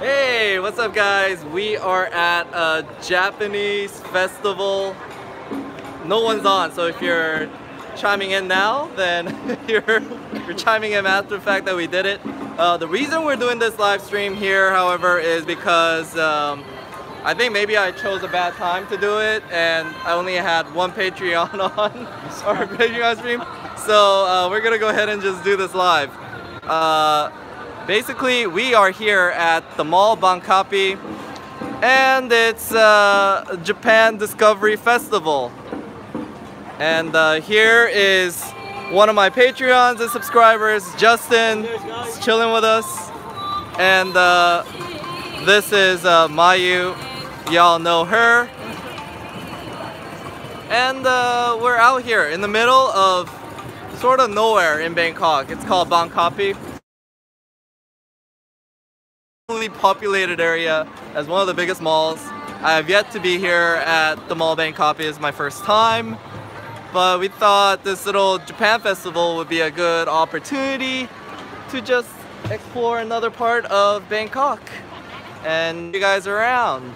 Hey, what's up guys? We are at a Japanese festival. No one's on, so if you're chiming in now, then you're chiming in after the fact that we did it. The reason we're doing this live stream here, however, is because I think maybe I chose a bad time to do it, and I only had one Patreon on our Patreon stream. So we're gonna go ahead and just do this live. Basically, we are here at the Mall Bankapi, and it's Japan Discovery Festival. And here is one of my Patreons and subscribers, Justin, is chilling with us. And this is Mayu, y'all know her. And we're out here in the middle of sort of nowhere in Bangkok. It's called Bankapi. Populated area as one of the biggest malls. I have yet to be here at the Mall Bankapi. It's my first time, but we thought this little Japan festival would be a good opportunity to just explore another part of Bangkok and you guys around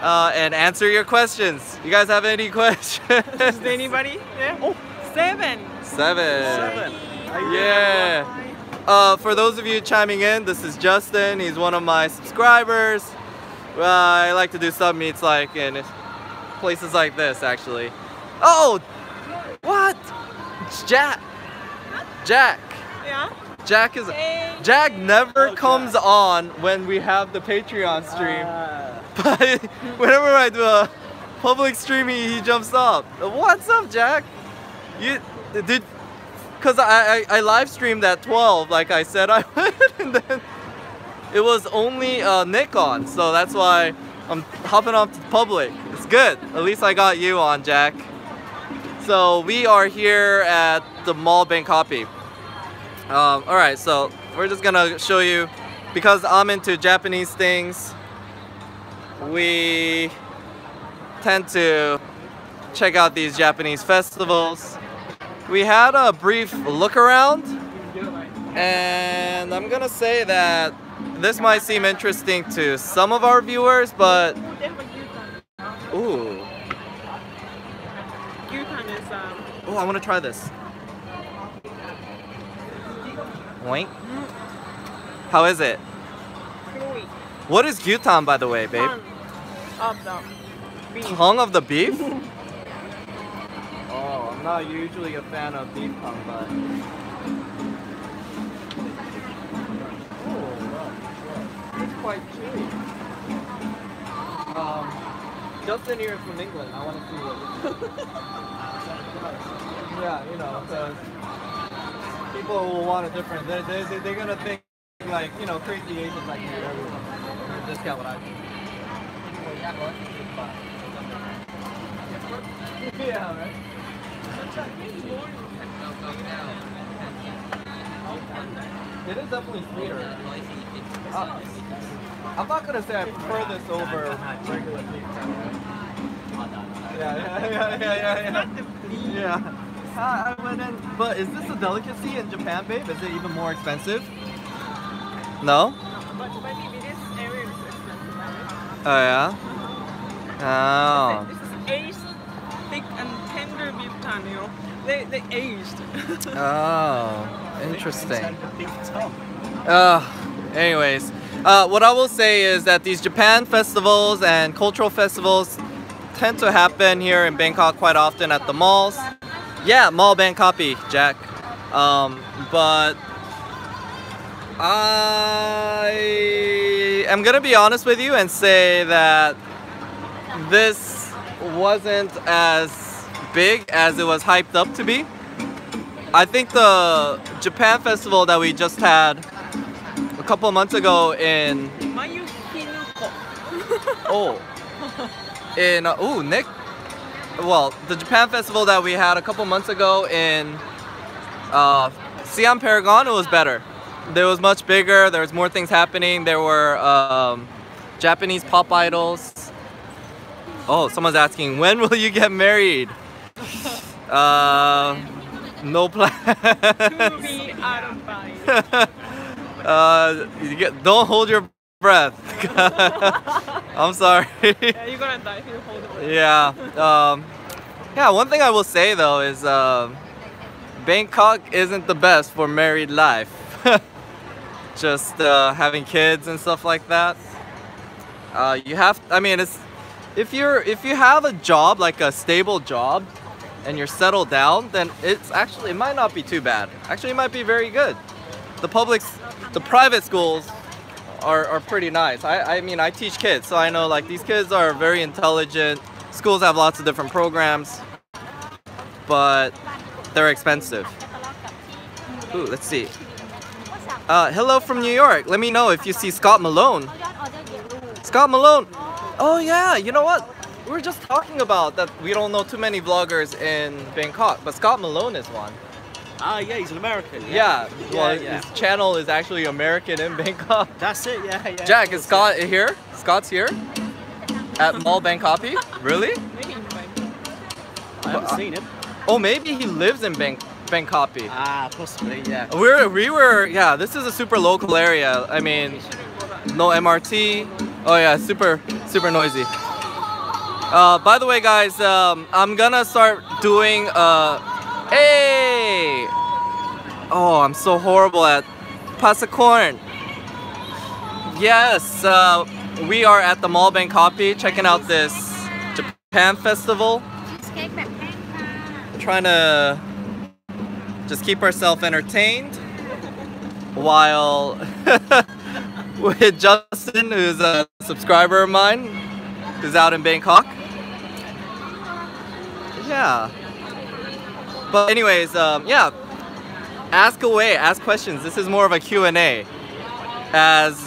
and answer your questions. You guys have any questions? Is there anybody? Yeah. Oh, seven. Yeah. For those of you chiming in, this is Justin. He's one of my subscribers. I like to do sub meets like in places like this, actually. Oh, what? It's Jack. Yeah. Jack is. Hey. Jack never comes on when we have the Patreon stream, but whenever I do a public stream, he jumps up. What's up, Jack? You did. Because I live streamed at 12 like I said I would, and then it was only Nick on, so that's why I'm hopping off to public. It's good. At least I got you on, Jack. So we are here at the Mall Bankapi. Alright, so we're just gonna show you, because I'm into Japanese things, we tend to check out these Japanese festivals. We had a brief look around, and I'm gonna say that this might seem interesting to some of our viewers, but ooh, oh, I want to try this. Wait, how is it? What is gyutan, by the way, babe? Tongue of the beef? Oh, I'm not usually a fan of beef tongue, but oh, it's quite chewy. Justin here is from England. I want to see what yeah, you know, because people will want a different. They're gonna think like, you know, crazy Asians like me. Discount what I do. Yeah, right. It is definitely sweeter. I'm not gonna say I prefer this over regular pizza. Yeah. I went in, but is this a delicacy in Japan, babe? Is it even more expensive? No? But maybe this area is expensive. Oh yeah. Oh. This is aged, thick and tender beef tongue, you know. They aged. Oh, interesting. Anyways, what I will say is that these Japan festivals and cultural festivals tend to happen here in Bangkok quite often at the malls. Yeah, Mall Bankapi, Jack. But I am gonna be honest with you and say that this wasn't as big as it was hyped up to be. I think the Japan festival that we just had a couple of months ago in Nick. Well, the Japan festival that we had a couple months ago in Siam Paragon, it was better. There was much bigger. There was more things happening. There were Japanese pop idols. Oh, someone's asking, when will you get married? No plan. To be out of Don't hold your breath. I'm sorry. Yeah, you're gonna die if you hold it. Yeah. Yeah. One thing I will say though is Bangkok isn't the best for married life. Just having kids and stuff like that. You have. I mean, it's if you have a job, like a stable job, and you're settled down, then it might not be too bad. Actually, it might be very good. The private schools are pretty nice. I mean, I teach kids, so I know like these kids are very intelligent. Schools have lots of different programs, but they're expensive. Ooh, let's see. Hello from New York. Let me know if you see Scott Malone. Scott Malone. Oh yeah, you know what? We were just talking about that we don't know too many vloggers in Bangkok, but Scott Malone is one. Ah, yeah, he's an American. Yeah, well, his channel is actually American in Bangkok. That's it, yeah. Jack, is Scott here? Scott's here? At Mall Bangkok? Really? Maybe in Bangkok. I haven't seen him. Oh, maybe he lives in Bangkok. Ah, possibly, yeah. Yeah, this is a super local area. I mean, no MRT. Oh yeah, super noisy. By the way, guys, I'm gonna start doing hey! Oh, I'm so horrible at Pasakorn. Yes, we are at the Mall Bangkok checking out this Japan festival. Trying to just keep ourselves entertained while with Justin, who's a subscriber of mine, who's out in Bangkok. Yeah. But anyways, yeah. Ask away, ask questions. This is more of a Q&A. As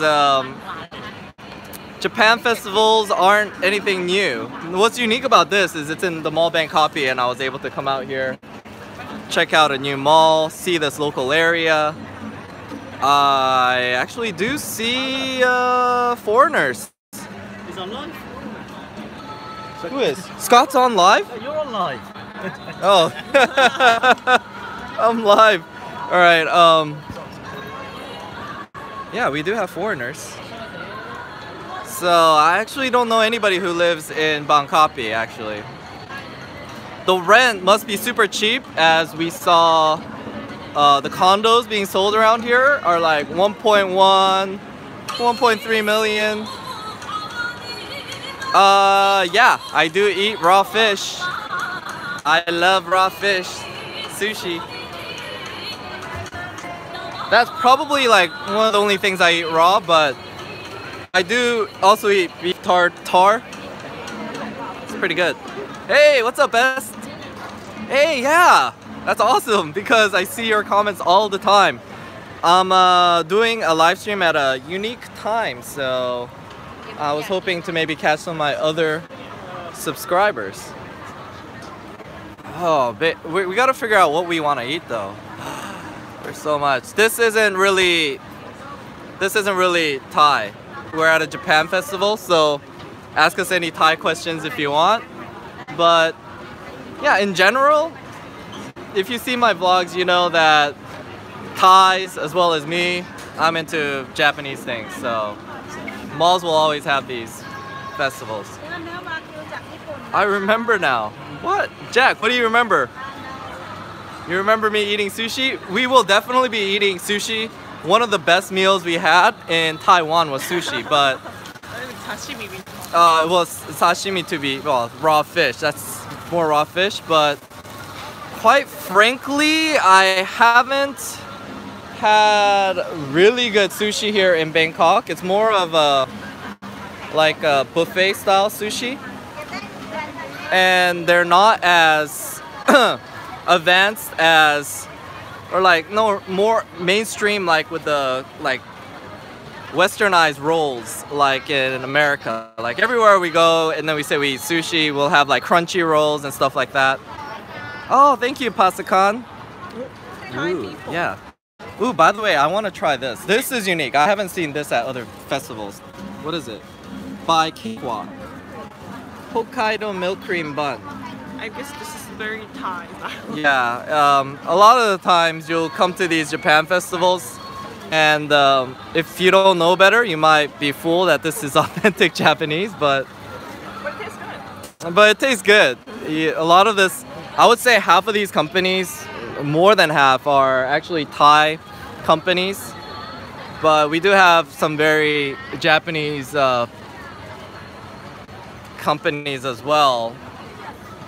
Japan festivals aren't anything new. What's unique about this is it's in the Mall Bangkok, and I was able to come out here, check out a new mall, see this local area. I actually do see foreigners. He's on live? Who is? Scott's on live? Oh, you're on live. Oh. I'm live. Alright, yeah, we do have foreigners. So I actually don't know anybody who lives in Bangkok, actually. The rent must be super cheap, as we saw the condos being sold around here are like 1.1, 1.3 million. Yeah, I do eat raw fish. I love raw fish, sushi. That's probably like one of the only things I eat raw, but I do also eat beef tartare. It's pretty good. Hey, what's up, Best? Hey, yeah, that's awesome because I see your comments all the time. I'm doing a live stream at a unique time, so I was hoping to maybe catch some of my other subscribers. Oh, we gotta figure out what we want to eat though. There's so much. This isn't really Thai. We're at a Japan festival, so ask us any Thai questions if you want. But yeah, in general, if you see my vlogs, you know that Thais, as well as me, I'm into Japanese things, so malls will always have these festivals. I remember now. What? Jack, what do you remember? You remember me eating sushi? We will definitely be eating sushi. One of the best meals we had in Taiwan was sushi, but it was sashimi to be, well, raw fish. That's more raw fish, but quite frankly, I haven't had really good sushi here in Bangkok. It's more of a like a buffet style sushi, and they're not as advanced as, or like no more mainstream, like with the like westernized rolls like in America. Like everywhere we go and then we say we eat sushi, we'll have like crunchy rolls and stuff like that. Oh, thank you, Pasakan. Ooh, yeah. Ooh, by the way, I want to try this. This is unique. I haven't seen this at other festivals. What is it? By Kikwa. Hokkaido milk cream bun. I guess this is very Thai. Yeah, a lot of the times you'll come to these Japan festivals And if you don't know better, you might be fooled that this is authentic Japanese, but But it tastes good. it tastes good. A lot of this, I would say half of these companies, more than half, are actually Thai companies. But we do have some very Japanese companies as well.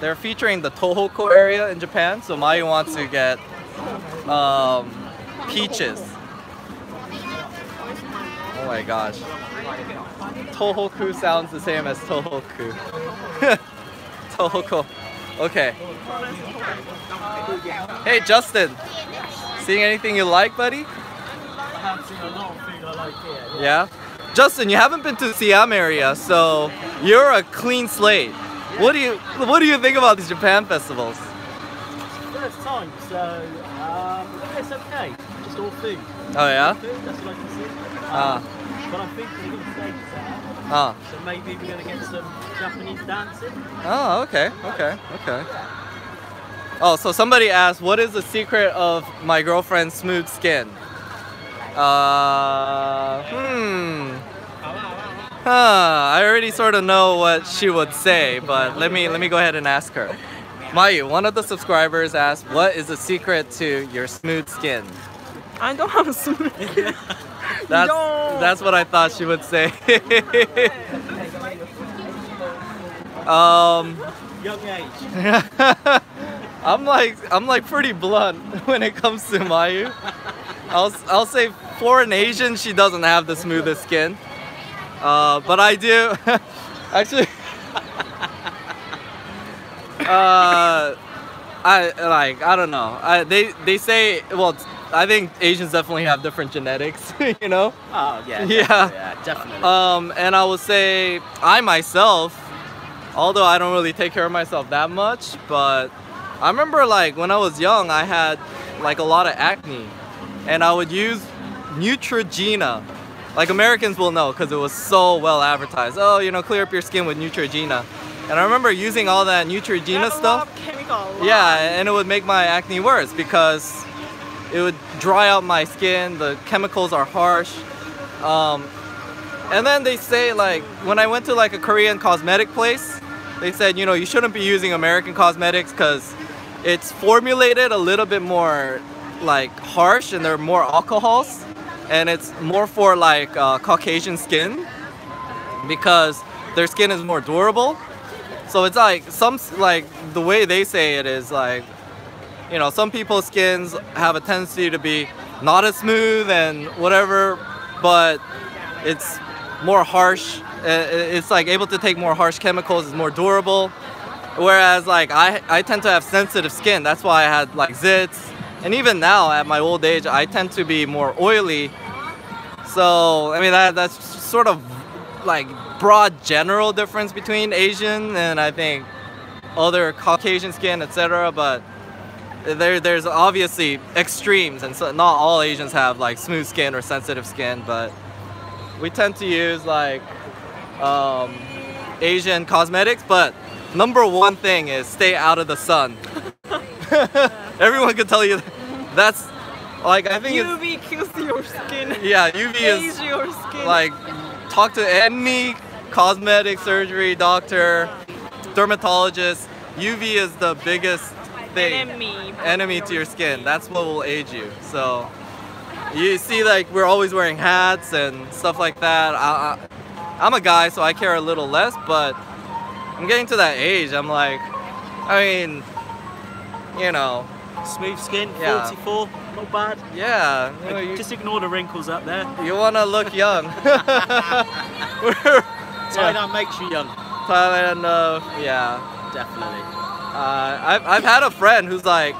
They're featuring the Tohoku area in Japan, so Mayu wants to get peaches. Oh my gosh. Tohoku sounds the same as Tohoku. Tohoku. Okay. Hey Justin, seeing anything you like, buddy? I have seen a lot of food I like here. Yeah. Justin, you haven't been to Siam area, so you're a clean slate. What do you think about these Japan festivals? First time, so it's okay. Just all food. Oh yeah? Food, that's what I can see. But I think we're going to stage set. So maybe we're going to get some Japanese dancing. Oh, okay. Oh, so somebody asked, what is the secret of my girlfriend's smooth skin? I already sort of know what she would say, but let me go ahead and ask her. Mayu, one of the subscribers asked, what is the secret to your smooth skin? I don't have a smooth skin. That's what I thought she would say. Young age. I'm like pretty blunt when it comes to Mayu. I'll say for an Asian, she doesn't have the smoothest skin. But I do. Actually, I don't know. They say, well, I think Asians definitely have different genetics, you know? Oh yeah. Yeah. Definitely. And I will say I myself, although I don't really take care of myself that much, but I remember like when I was young, I had like a lot of acne, and I would use Neutrogena. Like Americans will know because it was so well advertised. Oh, you know, clear up your skin with Neutrogena. And I remember using all that Neutrogena stuff. Yeah, and it would make my acne worse because it would dry out my skin. The chemicals are harsh. And then they say, like, when I went to like a Korean cosmetic place, they said, you know, you shouldn't be using American cosmetics because it's formulated a little bit more like harsh and there are more alcohols. And it's more for like Caucasian skin because their skin is more durable. So it's like the way they say it is like, you know, some people's skins have a tendency to be not as smooth and whatever, but it's more harsh. It's like able to take more harsh chemicals, it's more durable. Whereas like I tend to have sensitive skin. That's why I had like zits. And even now at my old age, I tend to be more oily. So, I mean, that's sort of like broad general difference between Asian and I think other Caucasian skin, etc. But there's obviously extremes, and so not all Asians have like smooth skin or sensitive skin, but we tend to use like Asian cosmetics. But number one thing is stay out of the sun. Everyone can tell you that's like, I think UV kills your skin. Yeah, UV Ages is your skin. like, talk to any cosmetic surgery doctor, dermatologist. UV is the biggest thing. Enemy to your skin. That's what will age you. So you see, like, we're always wearing hats and stuff like that. I'm a guy, so I care a little less, but I'm getting to that age. I'm like, I mean, you know, smooth skin, yeah. 44, not bad. Yeah. You know, just ignore the wrinkles up there. You want to look young. Thailand makes you young. Thailand, yeah. Definitely. I've had a friend who's like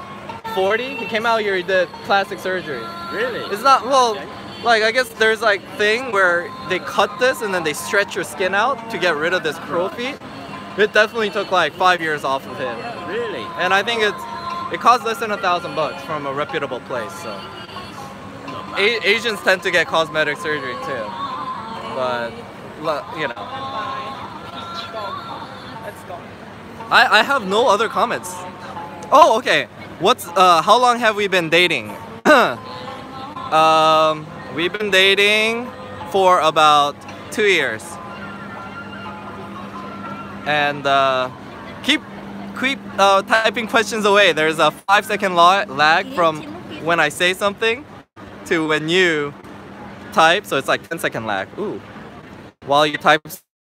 40. He came out here, he did plastic surgery. Really? It's not, well, okay. Like, I guess there's like thing where they cut this and then they stretch your skin out to get rid of this crow feet. It definitely took like 5 years off of him. Really? And I think it costs less than $1,000 from a reputable place. So Asians tend to get cosmetic surgery too, but you know. I have no other comments. Oh, okay. How long have we been dating? We've been dating for about 2 years. And keep typing questions away. There's a 5-second lag from when I say something to when you type, so it's like 10-second lag. Ooh. While you type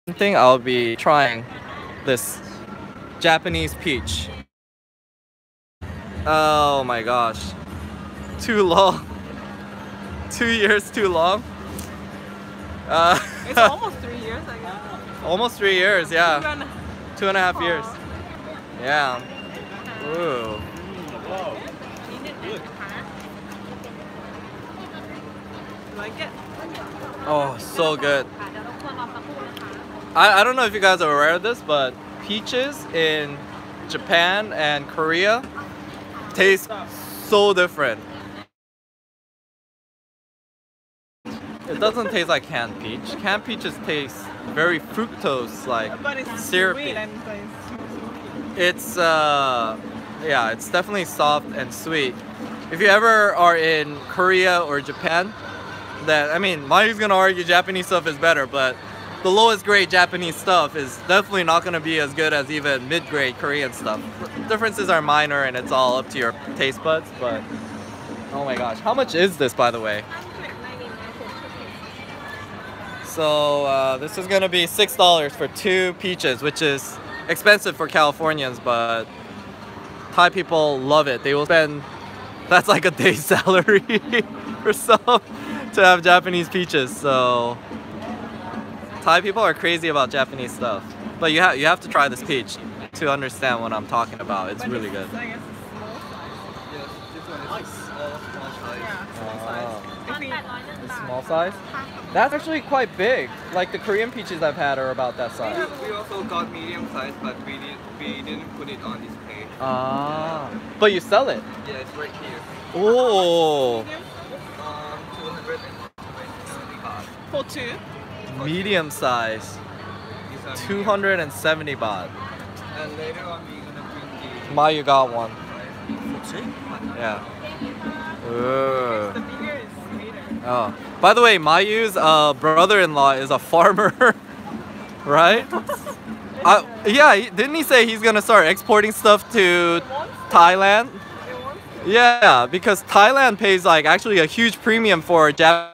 something, I'll be trying this Japanese peach. Oh my gosh. Too long. 2 years too long. It's almost 3 years, I guess. Almost 3 years, yeah. 2.5 years. Yeah. Ooh. Like it? Oh, so good. I don't know if you guys are aware of this, but peaches in Japan and Korea taste so different. It doesn't taste like canned peach. Canned peaches taste very fructose, like But it's syrupy. sweet and It's yeah, it's definitely soft and sweet. If you ever are in Korea or Japan, that, I mean, Mayu's gonna argue Japanese stuff is better, but the lowest grade Japanese stuff is definitely not gonna be as good as even mid-grade Korean stuff. Differences are minor and it's all up to your taste buds, but oh my gosh, how much is this, by the way? So this is gonna be $6 for 2 peaches, which is expensive for Californians, but Thai people love it. They will spend, that's like a day's salary or so to have Japanese peaches. So Thai people are crazy about Japanese stuff. But you have to try this peach to understand what I'm talking about. It's really good. I guess it's small. Yes, this one is small size. Yeah, small size. It's small size? That's actually quite big. Like the Korean peaches I've had are about that size. We also got medium size, but we didn't put it on display. Ah, but you sell it? Yeah, it's right here. Oh, 270 baht. For 2? medium size, These are 270 baht. medium. And later on, we're gonna bring Mayu got one. the Yeah. Ooh. The bigger is sweeter. Oh, by the way, Mayu's brother-in-law is a farmer, right? Yeah, didn't he say he's gonna start exporting stuff to Thailand? It wants Yeah, because Thailand pays like actually a huge premium for Jap.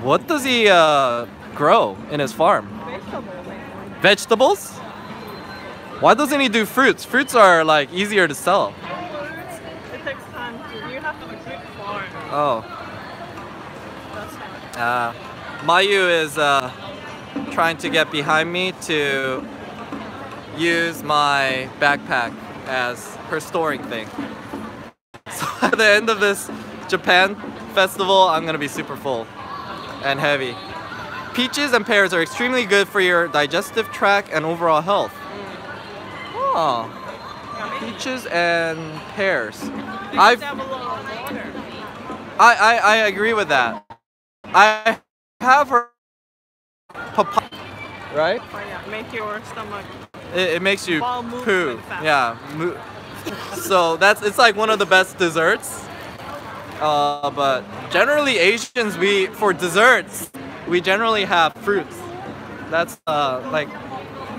What does he grow in his farm? vegetable. Vegetables? Why doesn't he do fruits? Fruits are like easier to sell. It takes time to. You have to good farm. Oh. That's why. Mayu is trying to get behind me to use my backpack as her storing thing. So at the end of this Japan festival, I'm gonna be super full and heavy. Peaches and pears are extremely good for your digestive tract and overall health. Oh, peaches and pears. They I've have a lot of water. I agree with that. I have heard papaya, right? Oh yeah, make your stomach. It makes you Bowel movement poo. fast. Yeah. So it's like one of the best desserts. But generally Asians, for desserts we generally have fruits. That's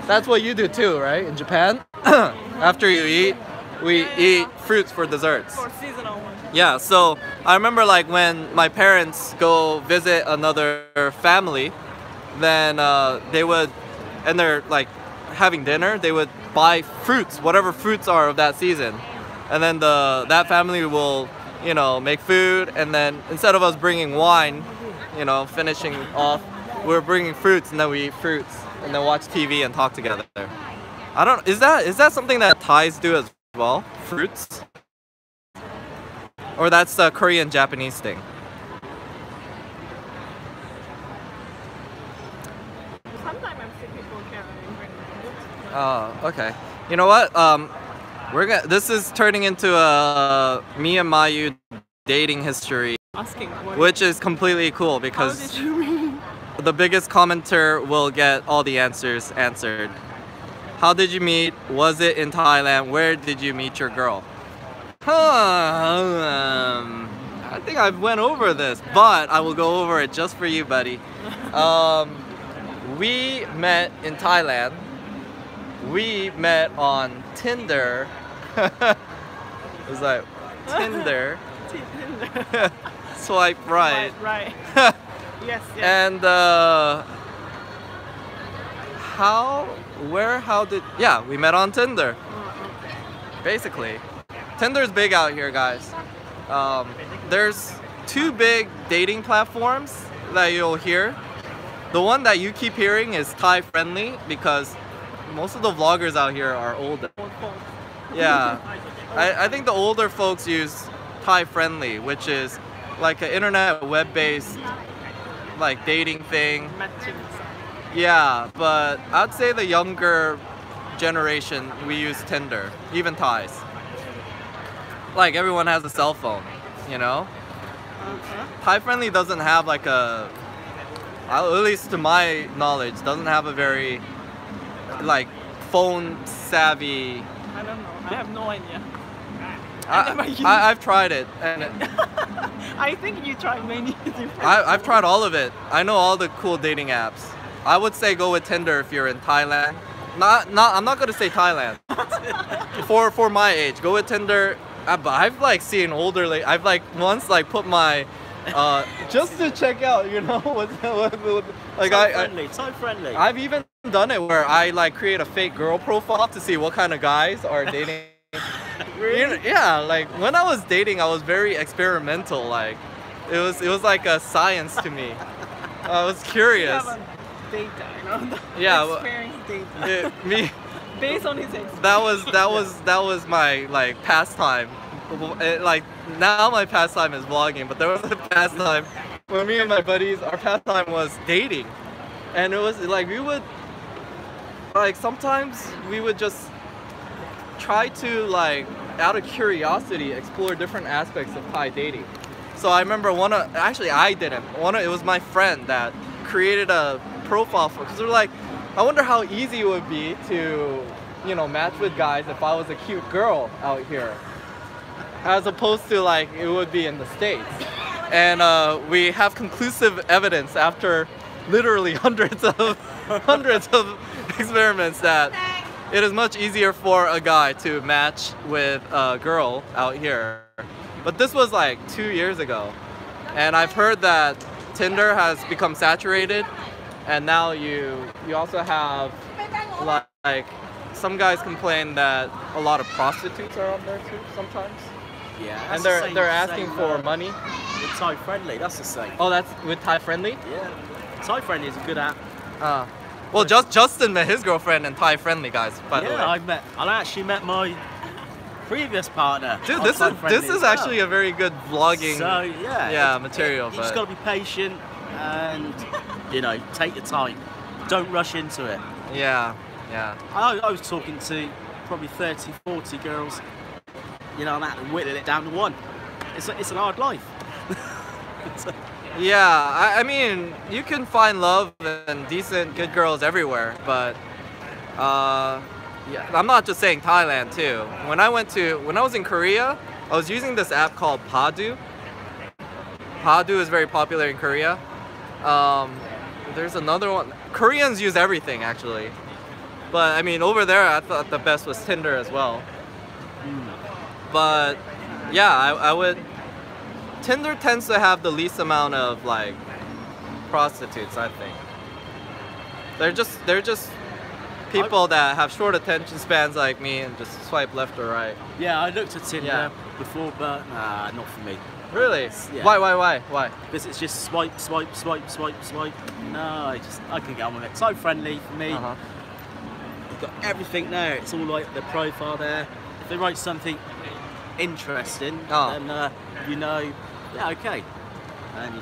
that's what you do too, right? In Japan, after you eat, we eat fruits for desserts. For seasonal one. Yeah, so I remember like when my parents go visit another family, then they would, and they're like having dinner, they would buy fruits, whatever fruits are of that season. And then that family will, you know, make food, and then instead of us bringing wine, you know, finishing off, we're bringing fruits, and then we eat fruits, and then watch TV and talk together. Is that something that Thais do as well? Fruits? Or that's the Korean Japanese thing? Sometimes I see people carrying fruit. Oh, okay. You know what? This is turning into a me and Mayu dating history, Asking what? which is completely cool How because did you mean? the biggest commenter will get all the answers answered. How did you meet? Was it in Thailand? Where did you meet your girl? I think I went over this, but I will go over it just for you, buddy. We met in Thailand. We met on Tinder. It was like Tinder. Swipe right. Right. Yes. And yeah, we met on Tinder. Basically, Tinder's big out here, guys. There's two big dating platforms that you'll hear. The one that you keep hearing is Thai friendly because most of the vloggers out here are older. Yeah, I think the older folks use Thai friendly, which is like an internet web-based like dating thing. Yeah, but I'd say the younger generation, we use Tinder, even Thais. Like everyone has a cell phone, you know? Thai friendly doesn't have like a, at least to my knowledge, doesn't have a very like phone savvy. I don't know. I have no idea. I've tried it, and I think you tried many different. I've tried all of it. I know all the cool dating apps. I would say go with Tinder if you're in Thailand. I'm not gonna say Thailand. For my age, go with Tinder. But I've like seen older. I've like once like put my just to check out, you know, what like so friendly. I've even done it where I like create a fake girl profile to see what kind of guys are dating. Really? Yeah, like when I was dating, I was very experimental. Like it was like a science to me. I was curious. You have a data, you know? Yeah, experience data. Me. Based on his experience. That was my like pastime. Like now my pastime is vlogging, but there was a pastime when me and my buddies, our pastime was dating, and it was like we would like sometimes we would just try to like out of curiosity explore different aspects of Thai dating. So I remember actually I didn't. It was my friend that created a profile for, because we're like, I wonder how easy it would be to, you know, match with guys if I was a cute girl out here, as opposed to like it would be in the States. And we have conclusive evidence after literally hundreds of experiments that it is much easier for a guy to match with a girl out here. But this was like 2 years ago, and I've heard that Tinder has become saturated, and now you also have like some guys complain that a lot of prostitutes are on there too sometimes. Yeah, and they're asking for money. With Thai friendly, that's the same. Oh, that's with Thai friendly? Yeah, Thai friendly is a good app. Well, Justin met his girlfriend in Thai friendly, guys. By the way. I actually met my previous partner. Dude, this is actually a very good vlogging. So yeah, material. You just got to be patient and you know, take your time. Don't rush into it. Yeah. I was talking to probably 30, 40 girls. You know, and that whittled it down to one. It's an hard life. Yeah, I mean, you can find love and decent, good girls everywhere, but yeah, I'm not just saying Thailand too. When I was in Korea, I was using this app called Padu. Padu is very popular in Korea. There's another one. Koreans use everything actually, but I mean over there, I thought the best was Tinder as well. But yeah, I would. Tinder tends to have the least amount of like prostitutes, I think. They're just people that have short attention spans like me and just swipe left or right. Yeah, I looked at Tinder before, but nah, not for me. Really? Yeah. Why? Because it's just swipe. No, I can get on with it. So friendly for me. You've got everything there. It's all like the profile there. If they write something interesting, then you know, yeah, okay. And you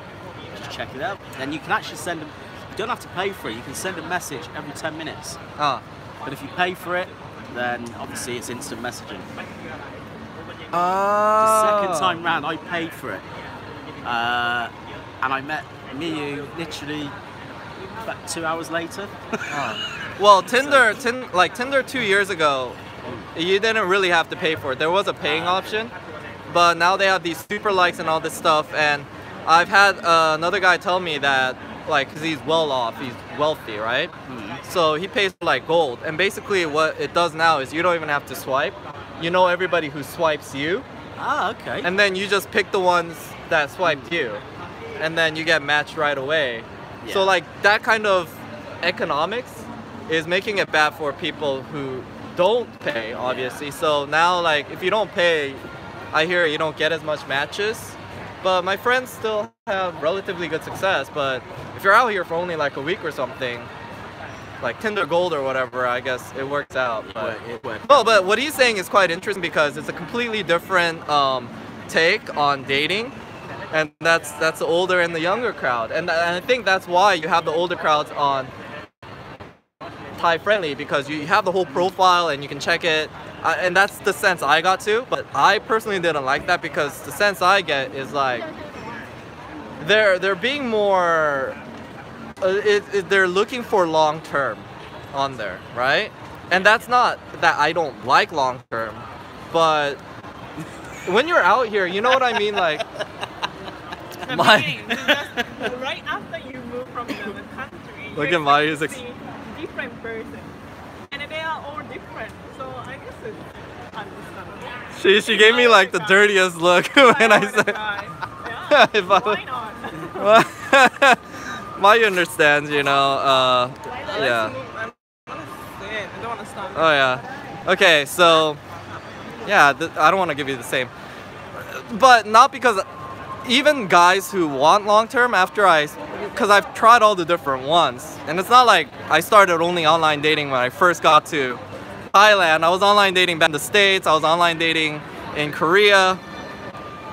just check it out. Then you can actually send them. You don't have to pay for it. You can send a message every 10 minutes. But if you pay for it, then obviously it's instant messaging. The second time round, I paid for it, and I met Miyu literally about 2 hours later. Well, Tinder 2 years ago, you didn't really have to pay for it. There was a paying option, but now they have these super likes and all this stuff. And I've had another guy tell me that, like, because he's well off, he's wealthy, right? So he pays for like gold, and basically what it does now is you don't even have to swipe. You know everybody who swipes you. Ah, okay. And then you just pick the ones that swiped you, and then you get matched right away. Yeah. So like that kind of economics is making it bad for people who don't pay, obviously. So now, like, if you don't pay, I hear you don't get as much matches. But my friends still have relatively good success. But if you're out here for only like a week or something, like Tinder Gold or whatever, I guess it works out. But It works. no, but what he's saying is quite interesting because it's a completely different take on dating. And that's the older and the younger crowd. And I think that's why you have the older crowds on Thai friendly, because you have the whole profile and you can check it. And that's the sense I got too. But I personally didn't like that because the sense I get is like they're being more they're looking for long term on there, right? And that's not that I don't like long term, but when you're out here, you know what I mean, like The my beginning, just right after you move from the country, Look you at my expect to music. see different person, and they are all different. So I guess it's understandable. she gave me like the dirtiest look when I said Yeah, if I- why not? Maya understands, you know. Yeah. I want to say it. I don't want to stop. Oh yeah. Okay, so yeah, I don't want to give you the same, but not because even guys who want long term because I've tried all the different ones, and it's not like I started only online dating when I first got to Thailand. I was online dating back in the States. I was online dating in Korea,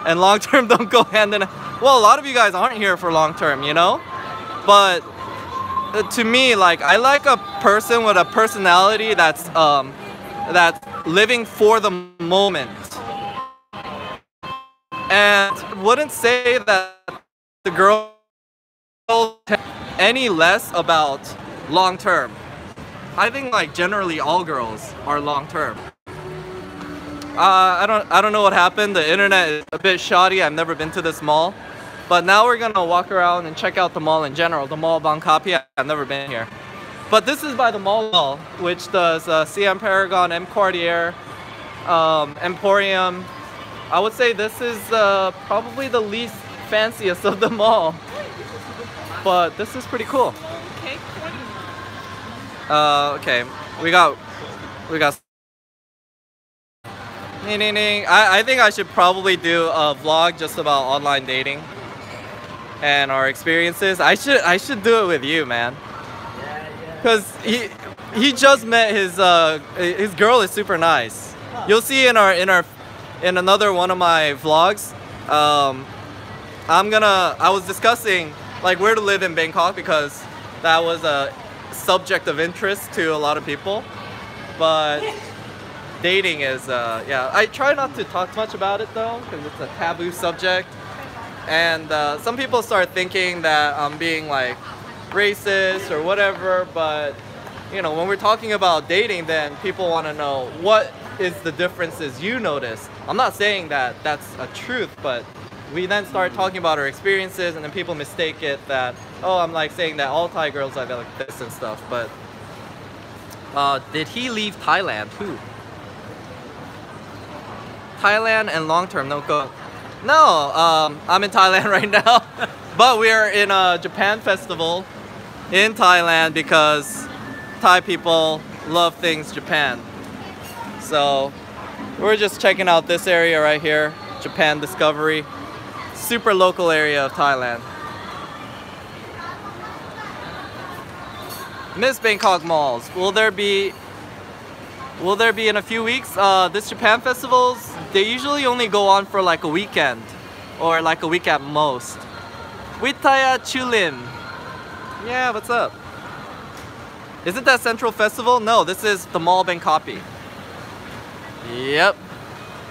and long term don't go hand in hand. Well, a lot of you guys aren't here for long term, you know, but to me, like, I like a person with a personality that's living for the moment, and wouldn't say that the girl any less about long term. I think like generally all girls are long term. I don't know what happened. The internet is a bit shoddy. I've never been to this mall. But now we're gonna walk around and check out the mall in general. The mall Bangkapi, I've never been here. But this is by the mall, which does CM Paragon, M Cartier, Emporium. I would say this is probably the least fanciest of them all. But this is pretty cool. Okay, Okay, we got. I think I should probably do a vlog just about online dating and our experiences. I should do it with you, man. Cause he just met his girl is super nice. You'll see in another one of my vlogs. I was discussing like where to live in Bangkok because that was a subject of interest to a lot of people. But dating is yeah. I try not to talk much about it though because it's a taboo subject. And some people start thinking that I'm being like racist or whatever, but you know, when we're talking about dating, then people want to know what is the differences you notice. I'm not saying that that's a truth, but we then start talking about our experiences, and then people mistake it that, oh, I'm like saying that all Thai girls are like this and stuff. But did he leave Thailand? Who? Thailand and long term, no go. No, I'm in Thailand right now, but we're in a Japan festival in Thailand because Thai people love things Japan. So we're just checking out this area right here, Japan Discovery, super local area of Thailand. Miss Bangkok malls, will there be in a few weeks? This Japan festivals, they usually only go on for like a weekend or like a week at most. Witaya Chulim. Yeah, what's up? Isn't that Central Festival? No, this is the Mall Bangkapi. Yep.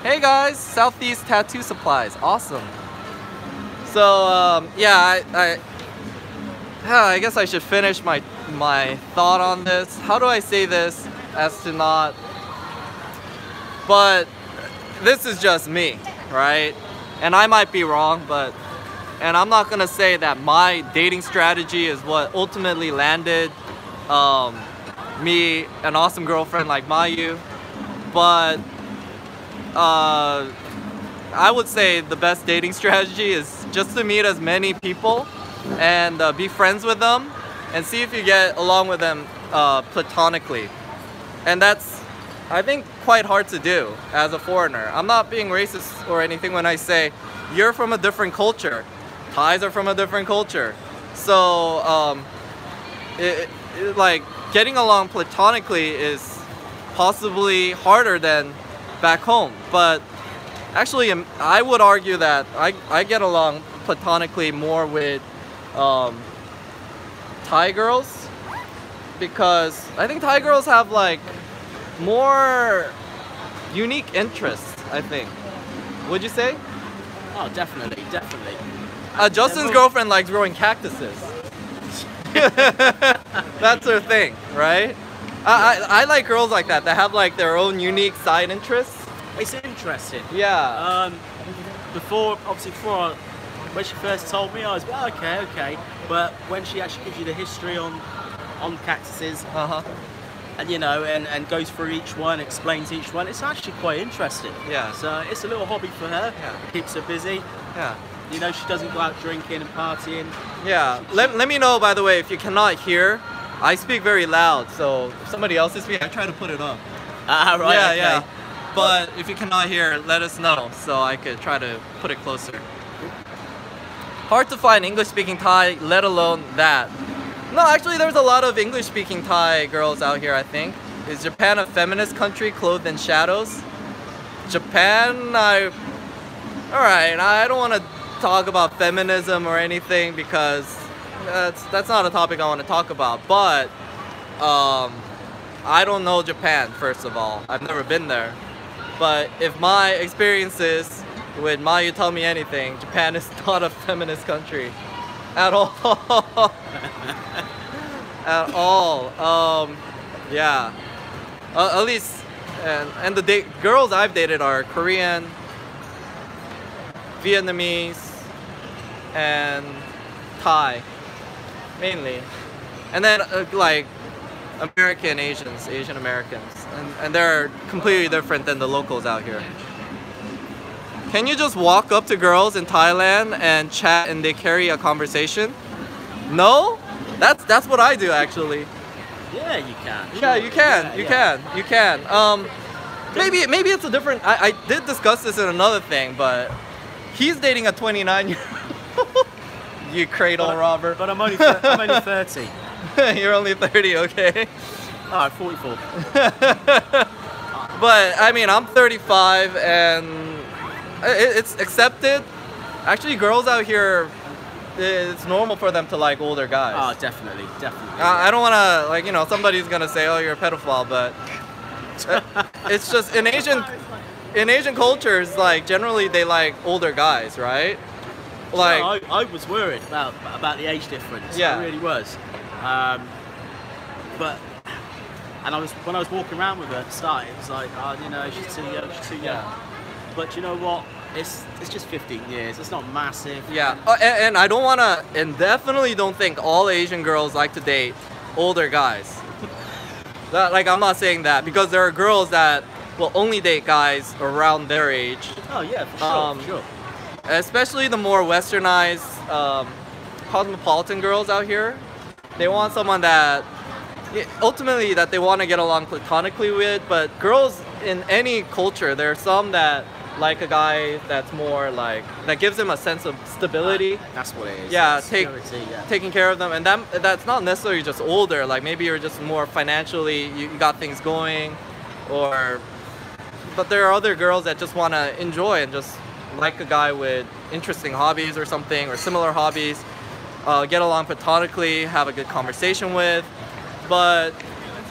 Hey guys, Southeast Tattoo Supplies. Awesome. So yeah, I guess I should finish my thought on this. How do I say this as to not, but this is just me. right? And I might be wrong, and I'm not gonna say that my dating strategy is what ultimately landed me an awesome girlfriend like Mayu, but I would say the best dating strategy is just to meet as many people and be friends with them and see if you get along with them platonically. And that's, I think, quite hard to do as a foreigner. I'm not being racist or anything when I say you're from a different culture. Thais are from a different culture. So like getting along platonically is possibly harder than back home. But actually, I would argue that I get along platonically more with Thai girls, because I think Thai girls have like more unique interests, I think. Would you say? Oh, definitely, definitely. Justin's girlfriend likes growing cactuses. That's her thing, right? I like girls like that have like their own unique side interests. It's interesting. Yeah. Before when she first told me, I was like, okay. But when she actually gives you the history on cactuses, and you know, and goes through each one, explains each one, it's actually quite interesting. Yeah. So it's a little hobby for her. Yeah. Keeps her busy. Yeah. You know, she doesn't go out drinking and partying. Yeah. Let me know, by the way, if you cannot hear. I speak very loud, so if somebody else is speaking, I try to put it up. Right. Yeah, okay. yeah. But if you cannot hear, let us know so I could try to put it closer. Hard to find English-speaking Thai, let alone that. No, actually, there's a lot of English-speaking Thai girls out here, I think. Is Japan a feminist country clothed in shadows? Japan, alright, I don't want to talk about feminism or anything because that's not a topic I want to talk about. But I don't know Japan, first of all. I've never been there. But if my experiences with Mayu tell me anything, Japan is not a feminist country at all. At all. Yeah. At least, and the girls I've dated are Korean, Vietnamese, and Thai, mainly. And then like Asian Americans, and they're completely different than the locals out here. Can you just walk up to girls in Thailand and chat and they carry a conversation? No? That's what I do actually. Yeah, you can. Yeah, you can. You can. Maybe it's a different. I did discuss this in another thing, but he's dating a 29-year-old. You cradle robber. But I'm only 30. You're only 30, okay? Alright, 44. But I mean, I'm 35 and it's accepted. Actually, girls out here, it's normal for them to like older guys. Oh, definitely. I don't want to, like, you know, somebody's going to say, oh, you're a pedophile, but it's just in Asian cultures, like, generally they like older guys, right? Like, no, I was worried about the age difference. Yeah. I really was. When I was walking around with her at the start, it was like, oh, you know, she's too young. Yeah. But you know what? It's just 15 years. It's not massive. Yeah, and I don't want to, and definitely don't think all Asian girls like to date older guys. Like, I'm not saying that, because there are girls that will only date guys around their age. Oh yeah, for sure. Especially the more westernized, cosmopolitan girls out here. They want someone that, ultimately, that they want to get along platonically with. But girls in any culture, there are some that like a guy that's more like, that gives them a sense of stability. That's what it is. Yeah, yeah. taking care of them, and that's not necessarily just older. Like, maybe you're just more financially, you got things going, but there are other girls that just want to enjoy and just like a guy with interesting hobbies or something, or similar hobbies, get along platonically, have a good conversation with. But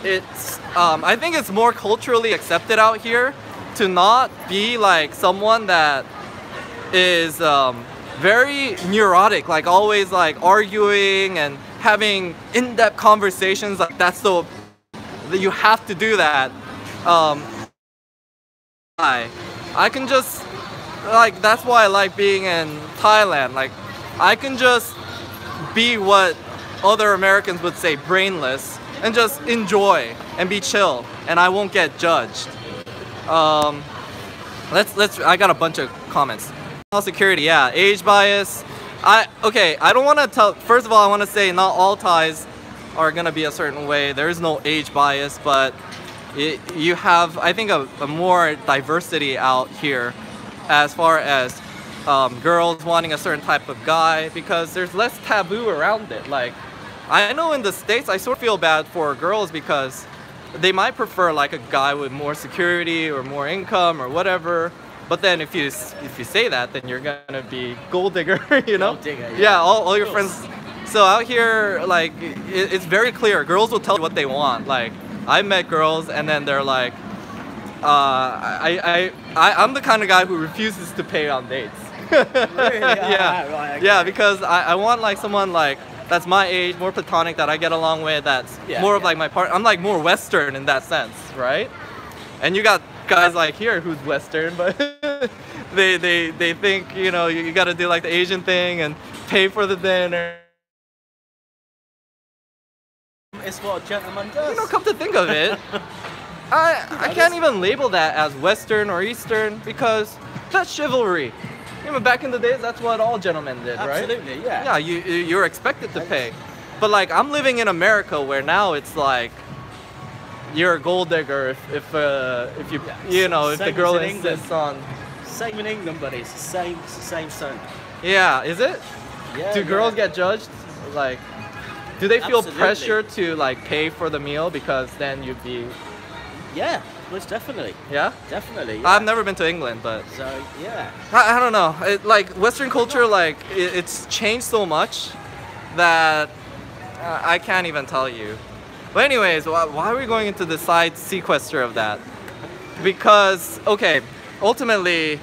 it's, I think it's more culturally accepted out here to not be like someone that is very neurotic, like always like arguing and having in-depth conversations. Like, that's that you have to do that. I can just like that's why I like being in Thailand. Like I can just be what other Americans would say, brainless, and just enjoy and be chill, and I won't get judged. I got a bunch of comments. Security, yeah, age bias. I don't want to tell. First of all, I want to say not all Thais are gonna be a certain way. There is no age bias, but you have, I think, a more diversity out here as far as girls wanting a certain type of guy, because there's less taboo around it. Like, I know in the States, I sort of feel bad for girls because they might prefer like a guy with more security or more income or whatever. But then if you say that, then you're gonna be gold digger, you know? Gold digger, yeah, all your friends. So out here, like, it's very clear. Girls will tell you what they want. Like, I met girls and then they're like, I'm the kind of guy who refuses to pay on dates. Really? Yeah, right, okay. yeah, because I want like someone like that's my age, more platonic, that I get along with. That's more of like my part. I'm like more Western in that sense, right? And you got guys like here who's Western, but they think, you know, you got to do like the Asian thing and pay for the dinner. It's what a gentleman does. You know, come to think of it, I can't even label that as Western or Eastern because that's chivalry. You know, back in the days, that's what all gentlemen did, right? Absolutely, yeah. Yeah, you're expected to pay. But like, I'm living in America where now it's like, you're a gold digger if you you know, if the girl insists on. Same in England, buddy. It's the same son. Yeah, is it? Yeah. Do girls get judged? Like, do they feel Absolutely. pressure to like pay for the meal because then you'd be? Yeah, most definitely. Yeah. Definitely. Yeah. I've never been to England, but So yeah. I don't know. Like Western culture, like it's changed so much that I can't even tell you. But anyways, why are we going into the side sequester of that? Because, okay, ultimately,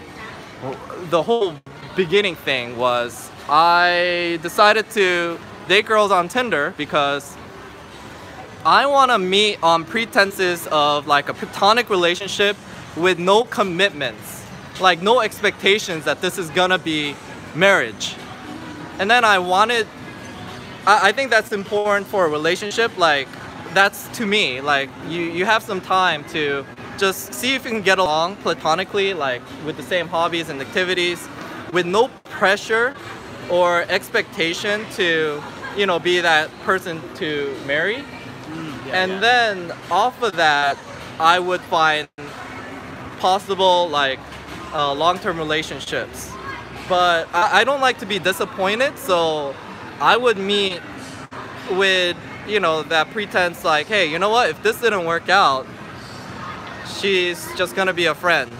the whole beginning thing was I decided to date girls on Tinder because I want to meet on pretenses of like a platonic relationship with no commitments, like no expectations that this is gonna be marriage. And then I think that's important for a relationship. Like, that's to me, like you have some time to just see if you can get along platonically, like with the same hobbies and activities, with no pressure or expectation to, you know, be that person to marry. Then off of that, I would find possible like long-term relationships. But I don't like to be disappointed, so I would meet with, you know, that pretense like, hey, you know what, if this didn't work out, she's just gonna be a friend.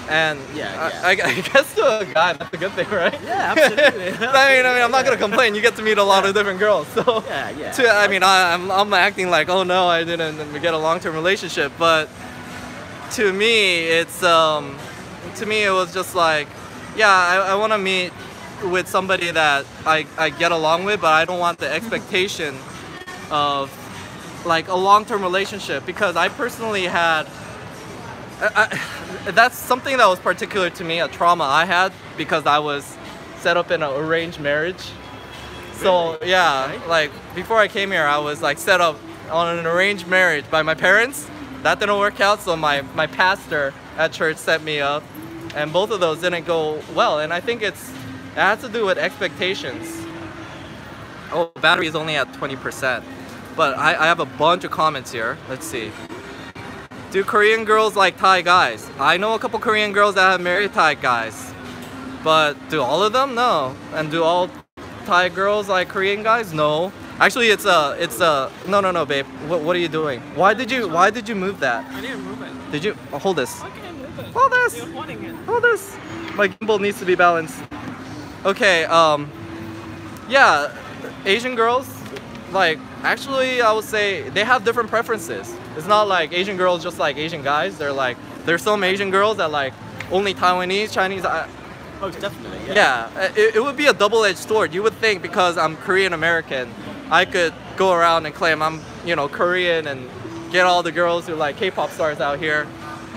And I guess to a guy, that's a good thing, right? Yeah, absolutely. I mean, I'm not gonna complain. You get to meet a lot of different girls, so. Yeah. I mean, I'm acting like, oh no, I didn't get a long-term relationship, but to me, it's to me it was just like, yeah, I want to meet with somebody that I get along with, but I don't want the expectation of like a long-term relationship, because I personally had that's something that was particular to me, a trauma I had, because I was set up in an arranged marriage. So yeah, like before I came here, I was like set up on an arranged marriage by my parents. That didn't work out, so my pastor at church set me up, and both of those didn't go well. And I think it has to do with expectations. Oh, battery is only at 20%. But I have a bunch of comments here. Let's see. Do Korean girls like Thai guys? I know a couple Korean girls that have married Thai guys. But do all of them? No. And do all Thai girls like Korean guys? No. Actually, it's a no, babe. What are you doing? Why did you move that? I didn't move it. Did you hold this? I can't move it. Hold this. You're holding it. Hold this. My gimbal needs to be balanced. Okay. Yeah, Asian girls, like, actually, I would say they have different preferences. It's not like Asian girls just like Asian guys. There's some Asian girls that like only Taiwanese, Chinese. Most definitely, yeah. It would be a double-edged sword. You would think because I'm Korean American, I could go around and claim I'm, you know, Korean and get all the girls who like K-pop stars out here.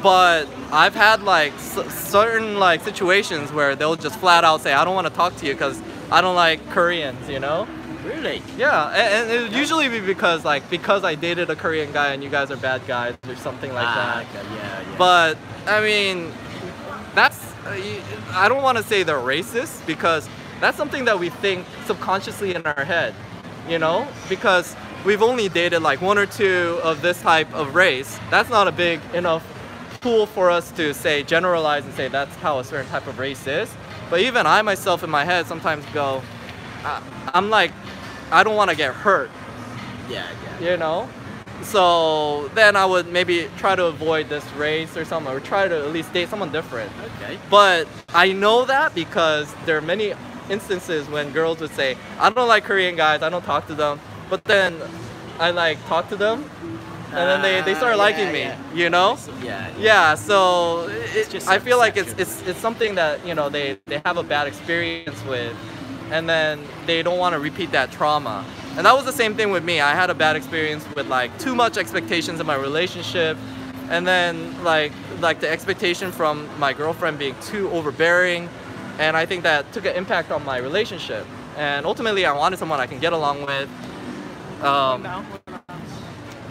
But I've had like certain like situations where they'll just flat out say, I don't want to talk to you because I don't like Koreans, you know? Really? Yeah, and it would usually be because I dated a Korean guy and you guys are bad guys or something like that. Okay, yeah. But I mean, that's I don't want to say they're racist because that's something that we think subconsciously in our head, you know? Because we've only dated like 1 or 2 of this type of race. That's not a big enough pool for us to say generalize and say that's how a certain type of race is. But even I myself in my head sometimes go, I'm like, I don't want to get hurt. Yeah. You know? So then I would maybe try to avoid this race or something, or try to at least date someone different. Okay. But I know that because there are many instances when girls would say, I don't like Korean guys, I don't talk to them. But then I like talk to them and then they start liking me, you know? Yeah, so I feel like it's something that, you know, they have a bad experience with, and then they don't want to repeat that trauma. And that was the same thing with me. I had a bad experience with like too much expectations in my relationship, and then like the expectation from my girlfriend being too overbearing, and I think that took an impact on my relationship. And ultimately I wanted someone I can get along with,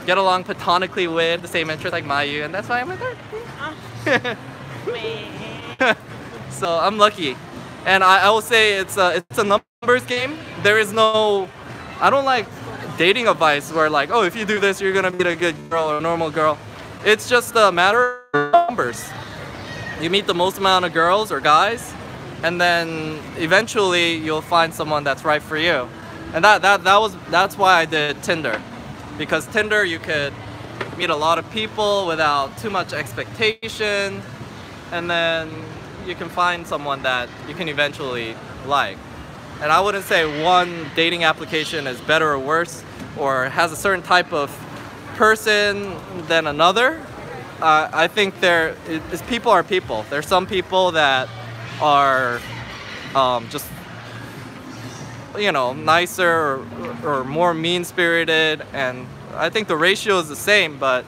get along platonically with, the same interests like Mayu, and that's why I'm with her. So I'm lucky. And I will say it's a numbers game. There is no, I don't like dating advice where like, oh, if you do this, you're gonna meet a good girl or a normal girl. It's just a matter of numbers. You meet the most amount of girls or guys, and then eventually you'll find someone that's right for you. And that's why I did Tinder. Because Tinder, you could meet a lot of people without too much expectation, and then you can find someone that you can eventually like. And I wouldn't say one dating application is better or worse, or has a certain type of person than another. I think people are people. There's some people that are just, you know, nicer or more mean-spirited, and I think the ratio is the same, but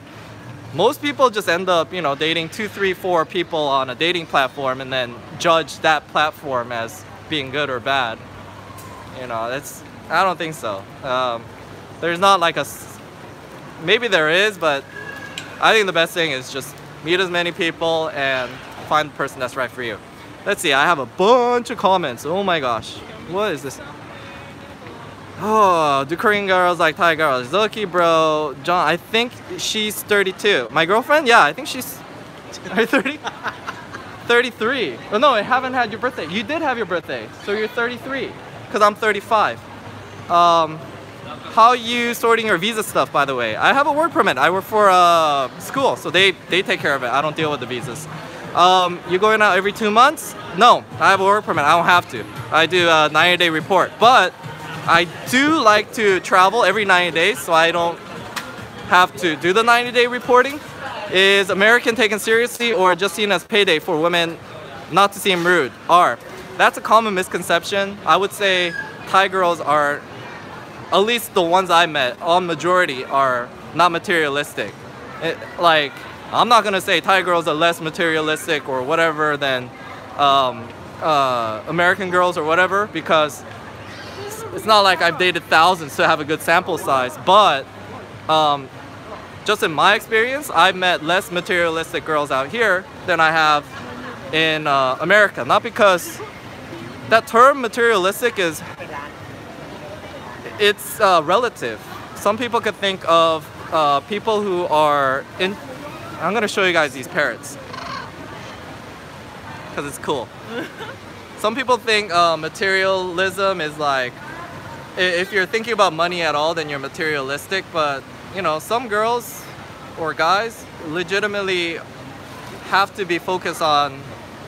most people just end up, you know, dating 2, 3, 4 people on a dating platform and then judge that platform as being good or bad. You know, I don't think so. There's not like maybe there is, but I think the best thing is just meet as many people and find the person that's right for you. Let's see, I have a bunch of comments. Oh my gosh, what is this? Oh, do Korean girls like Thai girls? Zoki, bro. John, I think she's 32. My girlfriend? Yeah, I think she's... Are you 30? 33. Oh no, I haven't had your birthday. You did have your birthday, so you're 33. Because I'm 35. How are you sorting your visa stuff, by the way? I have a work permit. I work for school, so they take care of it. I don't deal with the visas. You going out every 2 months? No, I have a work permit. I don't have to. I do a 90-day report. But I do like to travel every 90 days, so I don't have to do the 90-day reporting. Is American taken seriously or just seen as payday for women, not to seem rude? That's a common misconception. I would say Thai girls are, at least the ones I met, all majority are not materialistic. Like, I'm not gonna say Thai girls are less materialistic or whatever than American girls or whatever, because it's not like I've dated thousands to have a good sample size, but just in my experience, I've met less materialistic girls out here than I have in America. Not because that term materialistic it's relative. Some people could think of people who are in... I'm gonna show you guys these parrots because it's cool. Some people think materialism is like, if you're thinking about money at all, then you're materialistic. But you know, some girls or guys legitimately have to be focused on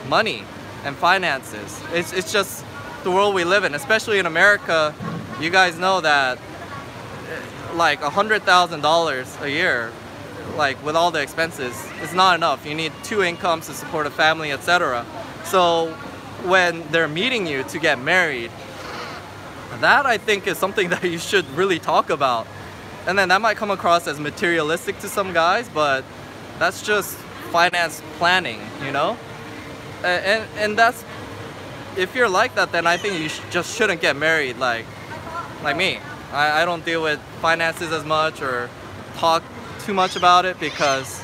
money and finances. It's just the world we live in, especially in America. You guys know that like $100,000 a year, like with all the expenses, is not enough. You need 2 incomes to support a family, etc. So when they're meeting you to get married, that I think is something that you should really talk about. And then that might come across as materialistic to some guys, but that's just finance planning, you know? And that's, if you're like that, then I think you just shouldn't get married like me. I don't deal with finances as much or talk too much about it because,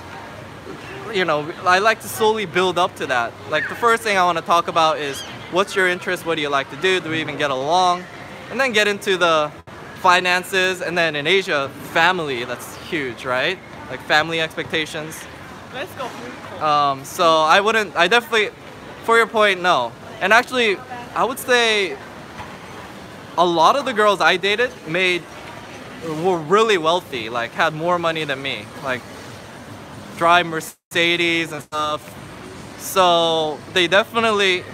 you know, I like to slowly build up to that. Like the first thing I want to talk about is what's your interest, what do you like to do we even get along, and then get into the finances. And then in Asia, family, that's huge, right? Like family expectations. Let's go. So I definitely, for your point, no. And actually, I would say a lot of the girls I dated were really wealthy, like had more money than me, like drive Mercedes and stuff. So they definitely,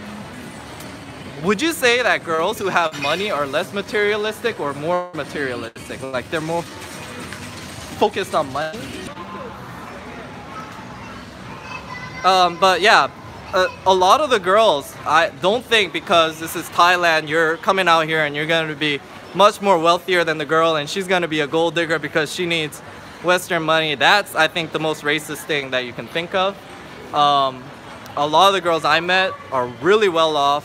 would you say that girls who have money are less materialistic or more materialistic? Like they're more focused on money? But yeah, a lot of the girls, I don't think because this is Thailand, you're coming out here and you're going to be much more wealthier than the girl and she's going to be a gold digger because she needs Western money. That's, I think, the most racist thing that you can think of. A lot of the girls I met are really well off,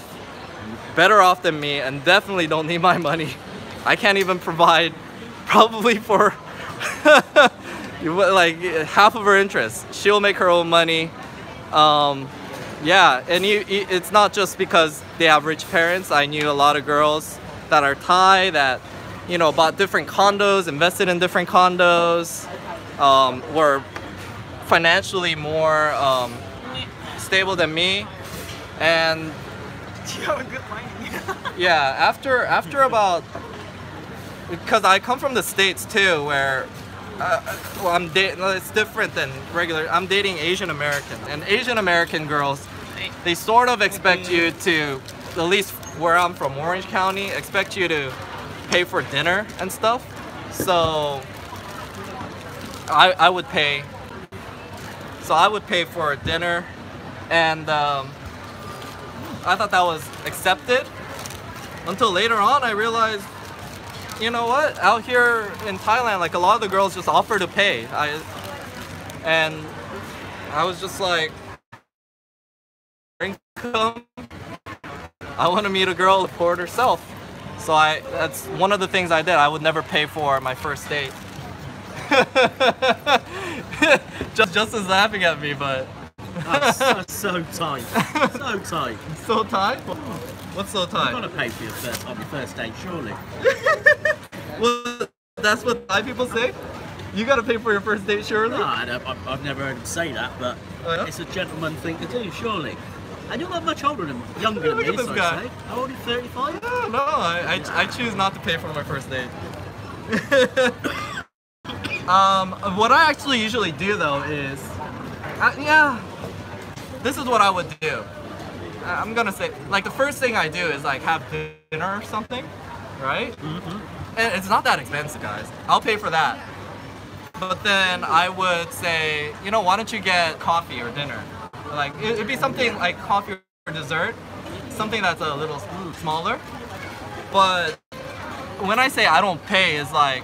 better off than me, and definitely don't need my money. I can't even provide probably for like half of her interest. She'll make her own money. Yeah, and it's not just because they have rich parents. I knew a lot of girls that are Thai that, you know, bought different condos, invested in different condos, were financially more stable than me, and You have a good mind. yeah, after about, because I come from the States too, where well, I'm dating. It's different than regular. I'm dating Asian American, and Asian American girls, they sort of expect you to, at least where I'm from, Orange County, expect you to pay for dinner and stuff. So I would pay. So I would pay for dinner, and I thought that was accepted. Until later on, I realized, you know what? Out here in Thailand, like a lot of the girls just offer to pay. And I was just like, income. I want to meet a girl who afford herself. So that's one of the things I did. I would never pay for my first date. Justin's laughing at me, but That's so tight. So tight. so tight. What's so tight? You've got to pay for your first date, surely. Well, that's what Thai people say. You gotta pay for your first date, surely. No, I've never heard him say that, but it's a gentleman thing to do, surely. And you're not much older than younger than Look me, at this so guy. I'd say. How old are you, 35? No, I choose not to pay for my first date. What I actually usually do though is, yeah, this is what I would do. I'm gonna say, like the first thing I do is like have dinner or something, right? Mm-hmm. And it's not that expensive, guys. I'll pay for that. But then I would say, you know, why don't you get coffee or dinner? Like it'd be something like coffee or dessert, something that's a little smaller. But when I say I don't pay, is like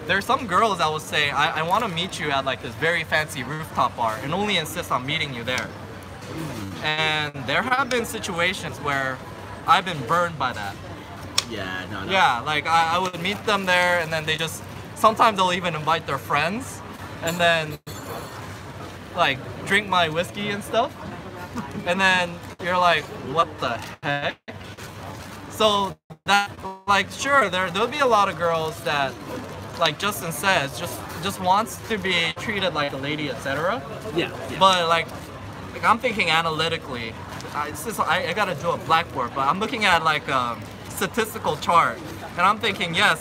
there's some girls that will say I want to meet you at like this very fancy rooftop bar and only insist on meeting you there. And there have been situations where I've been burned by that. Yeah, no. Yeah, like I would meet them there, and then they just, sometimes they'll even invite their friends, and then like drink my whiskey and stuff. And then you're like, what the heck? So that, like, sure, there'll be a lot of girls that, like Justin says, just wants to be treated like a lady, etc. Yeah. But like I'm thinking analytically. I gotta do a blackboard, but I'm looking at like a statistical chart, and I'm thinking, yes,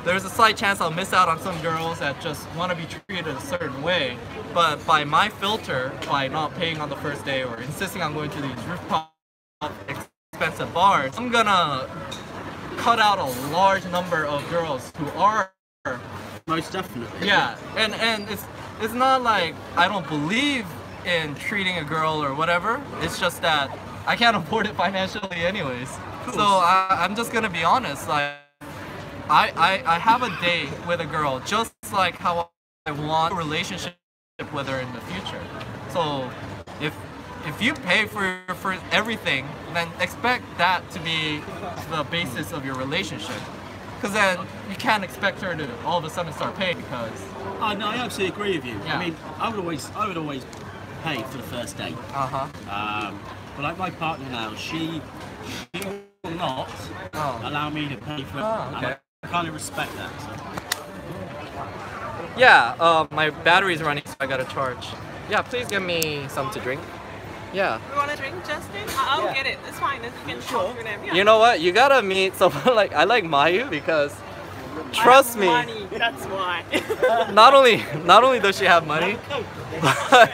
there's a slight chance I'll miss out on some girls that just want to be treated a certain way. But by my filter, by not paying on the first day or insisting on going to these rooftop expensive bars, I'm gonna cut out a large number of girls who are. Most definitely. Yeah, and it's not like I don't believe in treating a girl or whatever. It's just that I can't afford it financially anyways. So I'm just gonna be honest. Like I have a date with a girl just like how I want a relationship with her in the future. So if you pay for everything, then expect that to be the basis of your relationship. Because then you can't expect her to all of a sudden start paying because. Oh no, I absolutely agree with you. Yeah. I mean, I would always pay for the first date. But like my partner now, she will not allow me to pay for it. Okay. I kind of respect that. So. Yeah, my battery's running, so I gotta charge. Yeah, please give me some to drink. Yeah. You want a drink, Justin? I'll get it. It's fine. You can talk to them. Yeah. You know what? You gotta meet someone like I like Mayu because trust me. Money. That's why. Not only does she have money, but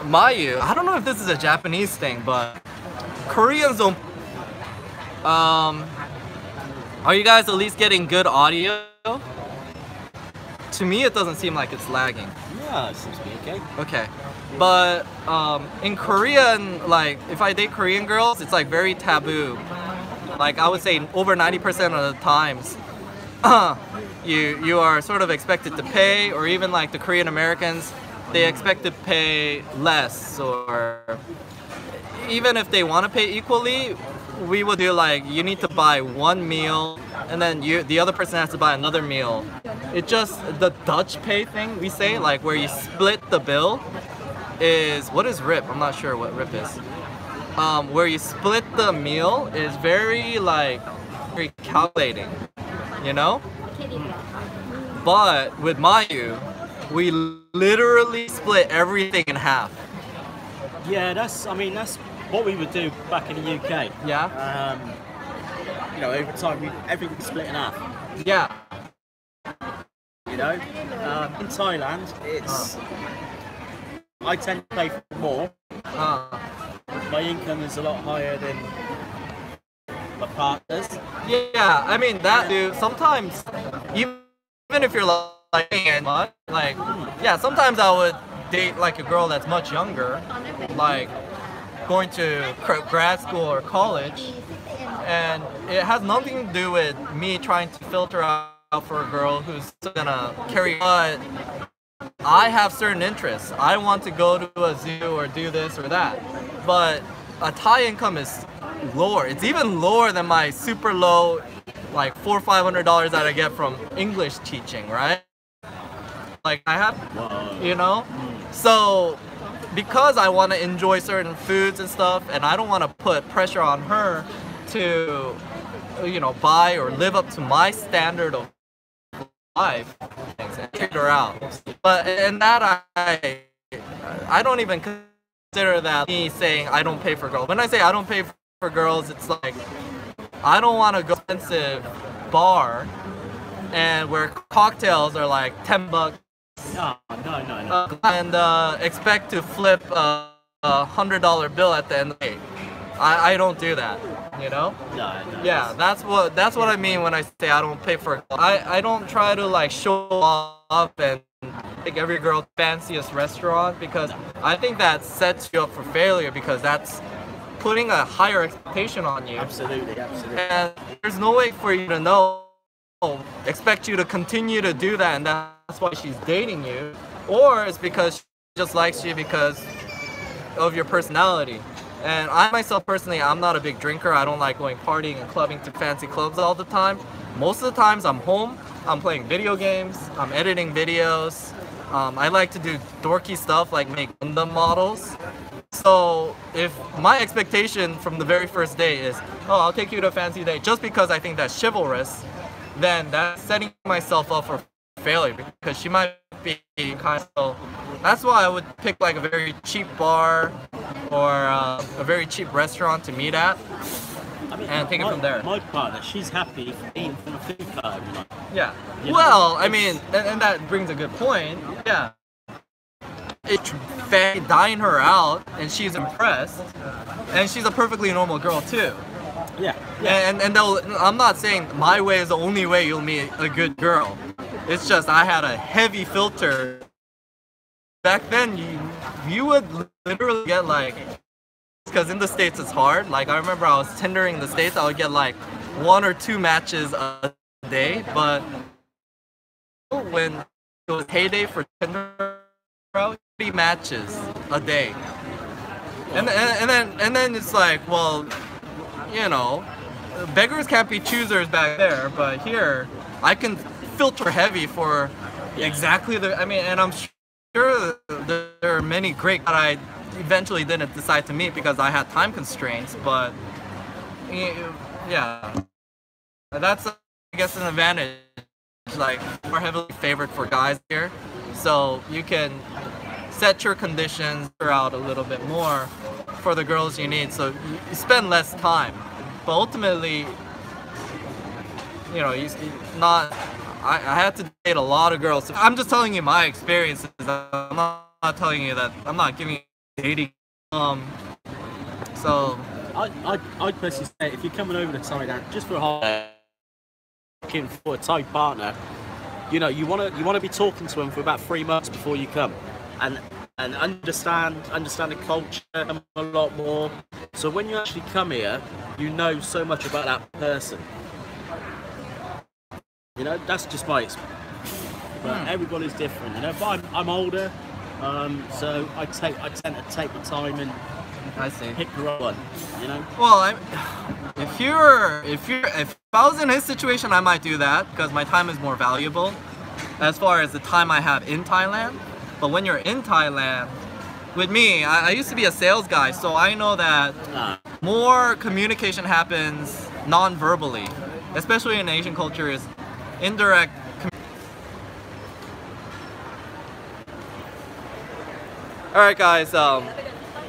Mayu. I don't know if this is a Japanese thing, but Koreans don't. Are you guys at least getting good audio? To me, it doesn't seem like it's lagging. Yeah, it seems to be okay. Okay. But in Korean, like if I date Korean girls, it's like very taboo. Like I would say over 90% of the times, you are sort of expected to pay, or even like the Korean Americans, they expect to pay less, or even if they want to pay equally, we would do like you need to buy one meal and then the other person has to buy another meal. It just the Dutch pay thing we say, like where you split the bill. What is RIP? I'm not sure what RIP is. Where you split the meal is very calculating, you know? But with Mayu, we literally split everything in half. Yeah, that's what we would do back in the UK. Yeah? You know, over time, everything's split in half. Yeah. You know? In Thailand, it's... I tend to pay for more. My income is a lot higher than my partner's. Yeah, I mean that dude. Sometimes, even if you're yeah, sometimes I would date like a girl that's much younger, like going to grad school or college, and it has nothing to do with me trying to filter out for a girl who's gonna carry on. I have certain interests. I want to go to a zoo or do this or that. But a Thai income is lower. It's even lower than my super low, like $400 or $500 that I get from English teaching, right? Like I have, you know? So because I want to enjoy certain foods and stuff, and I don't want to put pressure on her to, you know, buy or live up to my standard of life and figure her out. But in that I don't even consider that me saying I don't pay for girls. When I say I don't pay for girls, it's like I don't want to go to an expensive bar and where cocktails are like $10 No. and expect to flip a $100 bill at the end of the day. I don't do that, you know? No. Yeah, that's what I mean when I say I don't pay for. I don't try to like show off and take every girl to the fanciest restaurant, because I think that sets you up for failure, because that's putting a higher expectation on you. Absolutely. And there's no way for you to know, expect you to continue to do that, and that's why she's dating you, or it's because she just likes you because of your personality. And I myself personally, I'm not a big drinker. I don't like going partying and clubbing to fancy clubs all the time. Most of the times I'm home, I'm playing video games, I'm editing videos. I like to do dorky stuff like make Gundam models. So if my expectation from the very first day is, oh, I'll take you to a fancy date just because I think that's chivalrous, then that's setting myself up for failure, because she might be kind of... That's why I would pick like a very cheap bar or a very cheap restaurant to meet at, and take it from there. My partner, she's happy eating from a food cart every night. Yeah. Well, I mean, and that brings a good point. Yeah. It's dine her out, and she's impressed, and she's a perfectly normal girl too. Yeah. And I'm not saying my way is the only way you'll meet a good girl. It's just I had a heavy filter. Back then, you would literally get like, because in the States it's hard. Like I remember I was Tindering in the States, I would get like 1 or 2 matches a day. But when it was heyday for Tinder, out 30 matches a day. And then it's like, well, you know, beggars can't be choosers back there, but here I can filter heavy for exactly the. I mean, and I'm sure there are many great that I eventually didn't decide to meet because I had time constraints. But yeah, that's I guess an advantage. Like more heavily favored for guys here, so you can set your conditions out a little bit more for the girls you need, so you spend less time. But ultimately, you know, I had to date a lot of girls. I'm just telling you my experiences. I'm not telling you that I'm not giving you dating. So I'd personally say if you're coming over to Thailand just for a holiday, looking for a Thai partner, you know, you want to be talking to them for about 3 months before you come, and understand the culture a lot more. So when you actually come here, you know so much about that person. You know, that's just my experience. But everybody's different, you know. But I'm older, so I tend to take the time and pick the right one, you know. Well, if I was in his situation, I might do that because my time is more valuable as far as the time I have in Thailand. But when you're in Thailand, with me, I used to be a sales guy, so I know that more communication happens non-verbally, especially in Asian culture, is indirect. Alright guys,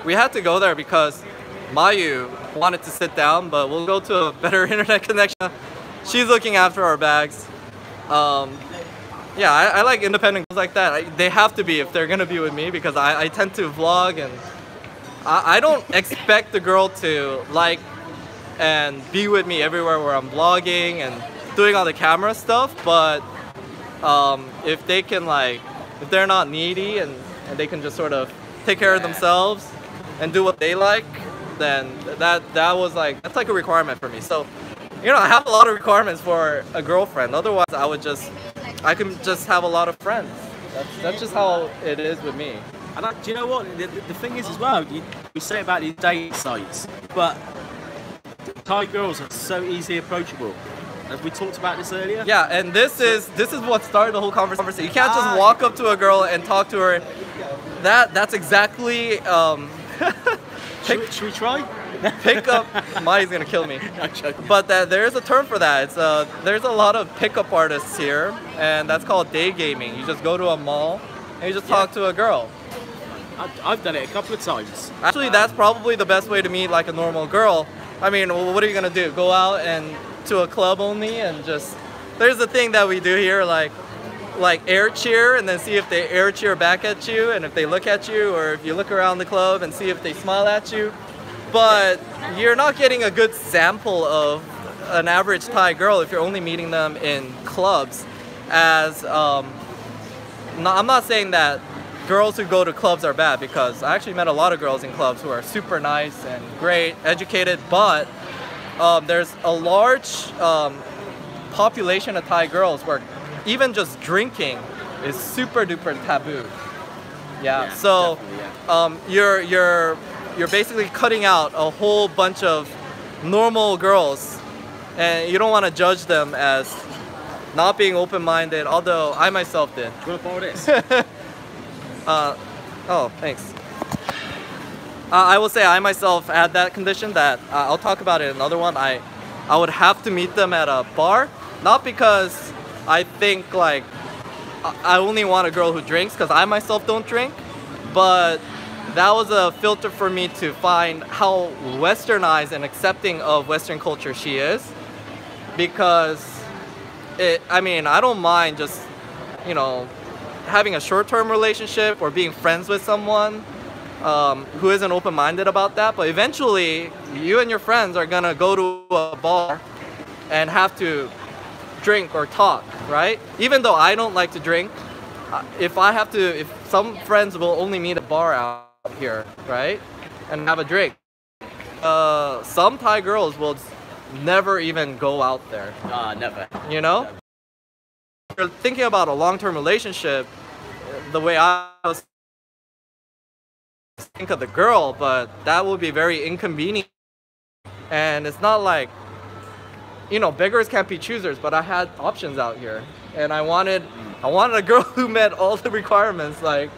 we had to go there because Mayu wanted to sit down, but we'll go to a better internet connection. She's looking after our bags. Yeah, I like independent girls like that. They have to be if they're gonna be with me because I tend to vlog and I don't expect the girl to like and be with me everywhere where I'm vlogging and doing all the camera stuff, but if they can if they're not needy and they can just sort of take care of themselves and do what they like, then that's like a requirement for me. So, you know, I have a lot of requirements for a girlfriend. Otherwise, I can just have a lot of friends. That's just how it is with me. And do you know what? The thing is as well, you say about these dating sites, but Thai girls are so easily approachable. As we talked about this earlier. Yeah, and this is what started the whole conversation. You can't just walk up to a girl and talk to her. That's exactly. Should we try? Pick up. Mai's gonna kill me. But there's a term for that. There's a lot of pickup artists here, and that's called day gaming. You just go to a mall and you just talk to a girl. I've done it a couple of times. Actually, that's probably the best way to meet like a normal girl. I mean, what are you gonna do? Go out and to a club only and just? There's the thing that we do here, like air cheer, and then see if they air cheer back at you, and if they look at you, or if you look around the club and see if they smile at you. But you're not getting a good sample of an average Thai girl if you're only meeting them in clubs. I'm not saying that girls who go to clubs are bad, because I actually met a lot of girls in clubs who are super nice and great, educated, but there's a large population of Thai girls where even just drinking is super duper taboo. Yeah, so you're basically cutting out a whole bunch of normal girls, and you don't want to judge them as not being open-minded, although I myself did. Do you want to borrow this? Oh, thanks. I will say I myself had that condition that I'll talk about it in another one. I would have to meet them at a bar, not because I think like I only want a girl who drinks, because I myself don't drink, but that was a filter for me to find how westernized and accepting of Western culture she is. Because I mean, I don't mind just, you know, having a short-term relationship or being friends with someone who isn't open-minded about that, but eventually you and your friends are gonna go to a bar and have to drink or talk, right? Even though I don't like to drink, if some friends will only meet at a bar out here, right, and have a drink, some Thai girls will never even go out there. Never. You know? Never. If you're thinking about a long-term relationship, the way I was think of the girl, but that would be very inconvenient. And it's not like, you know, beggars can't be choosers, but I had options out here, and I wanted a girl who met all the requirements, like,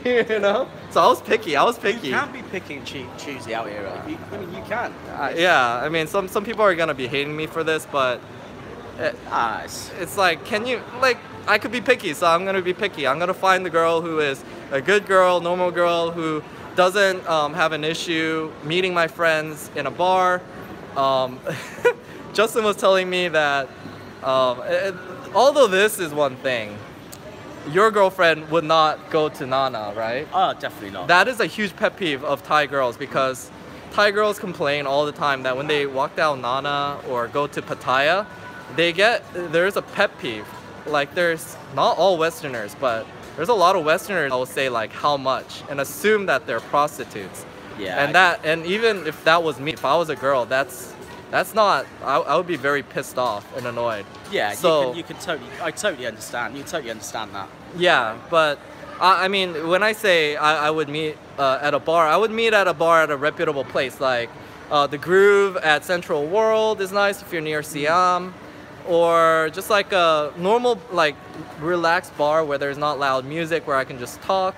you know. So I was picky. You can't be picky and choosy out here. I mean, you can. Yeah, I mean, some people are gonna be hating me for this, but it's like, can you, like, I could be picky, so I'm gonna be picky. I'm gonna find the girl who is a good girl, normal girl, who doesn't have an issue meeting my friends in a bar. Justin was telling me that although this is one thing, your girlfriend would not go to Nana, right? Oh, definitely not. That is a huge pet peeve of Thai girls, because Thai girls complain all the time that when they walk down Nana or go to Pattaya, there's a pet peeve. Like, there's not all Westerners, but there's a lot of Westerners, I will say, like, how much, and assume that they're prostitutes. Yeah. And even if that was me, if I was a girl, that's not, I would be very pissed off and annoyed. Yeah, so, I totally understand. You totally understand that. Yeah, but I mean, when I say I would meet at a bar, I would meet at a bar at a reputable place, like the Groove at Central World is nice if you're near Siam, or just like a normal, like, relaxed bar where there's not loud music, where I can just talk.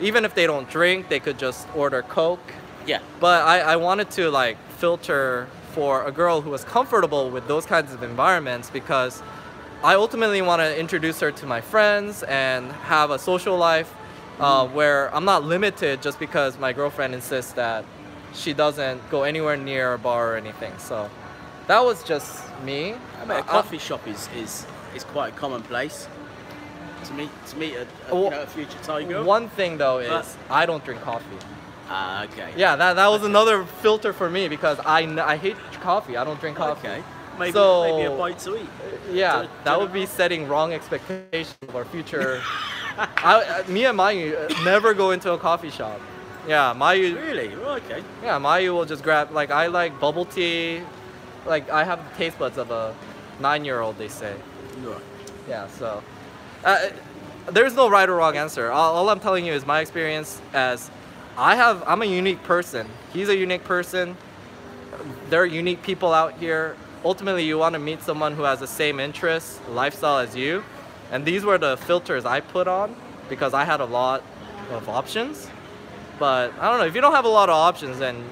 Even if they don't drink, they could just order Coke. Yeah. But I wanted to, like, filter for a girl who was comfortable with those kinds of environments, because I ultimately want to introduce her to my friends and have a social life where I'm not limited just because my girlfriend insists that she doesn't go anywhere near a bar or anything. So that was just me. I mean, a coffee shop is quite a common place to meet a future Thai girl. One thing though is I don't drink coffee. Okay. Yeah, that was another filter for me, because I hate coffee. I don't drink coffee. Okay. Maybe a bite to eat. Yeah, that would be setting wrong expectations for future. Me and Mayu never go into a coffee shop. Yeah, Mayu. Really? Oh, okay. Yeah, Mayu will just grab, like, I like bubble tea. Like, I have the taste buds of a 9-year-old, they say. Right. Yeah, so there's no right or wrong answer. All I'm telling you is my experience, as I'm a unique person. He's a unique person. There are unique people out here. Ultimately, you want to meet someone who has the same interests, lifestyle as you. And these were the filters I put on, because I had a lot of options. But I don't know, if you don't have a lot of options, then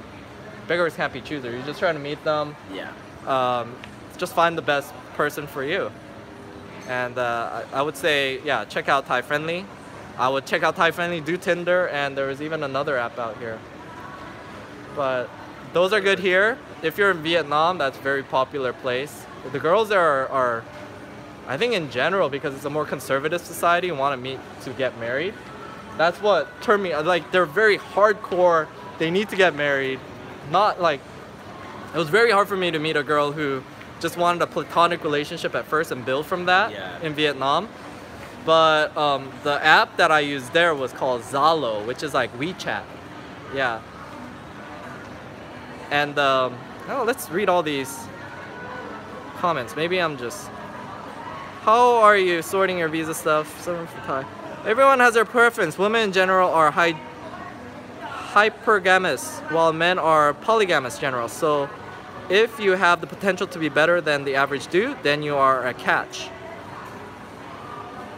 beggars can't be choosers. You're just trying to meet them. Yeah. Just find the best person for you. And I would say, yeah, check out Thai Friendly. I would check out Thai Friendly, do Tinder, and there is even another app out here. But those are good here. If you're in Vietnam, that's a very popular place. The girls there are, I think in general, because it's a more conservative society and want to meet to get married. That's what turned me, like, they're very hardcore, they need to get married. Not like, it was very hard for me to meet a girl who just wanted a platonic relationship at first and build from that in Vietnam. But the app that I used there was called Zalo, which is like WeChat. Yeah. And let's read all these comments. Maybe I'm just... How are you sorting your visa stuff? Someone for Thai. Everyone has their preference. Women in general are hypergamous, while men are polygamous in general. So if you have the potential to be better than the average dude, then you are a catch.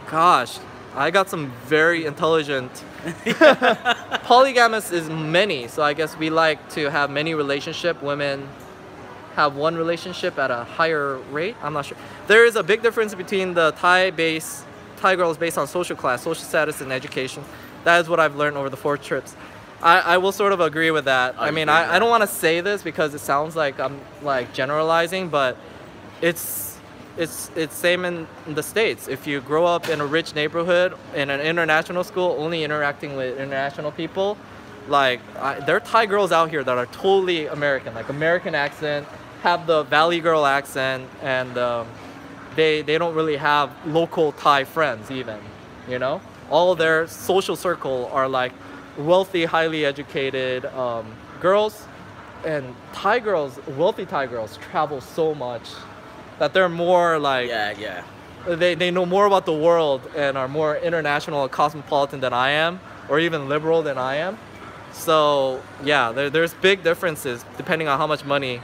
Gosh, I got some very intelligent... Polygamous is many, so I guess we like to have many relationships. Women have one relationship at a higher rate. I'm not sure. There is a big difference between the Thai girls based on social class, social status, and education. That is what I've learned over the 4 trips. I will sort of agree with that. I mean, I don't want to say this because it sounds like I'm like generalizing, but it's same in the States. If you grow up in a rich neighborhood in an international school, only interacting with international people, like there are Thai girls out here that are totally American, like American accent, have the Valley girl accent, and they don't really have local Thai friends even, you know? All their social circle are like wealthy, highly educated girls, and Thai girls, wealthy Thai girls travel so much that they're more like, they know more about the world and are more international and cosmopolitan than I am, or even liberal than I am. So yeah, there's big differences depending on how much money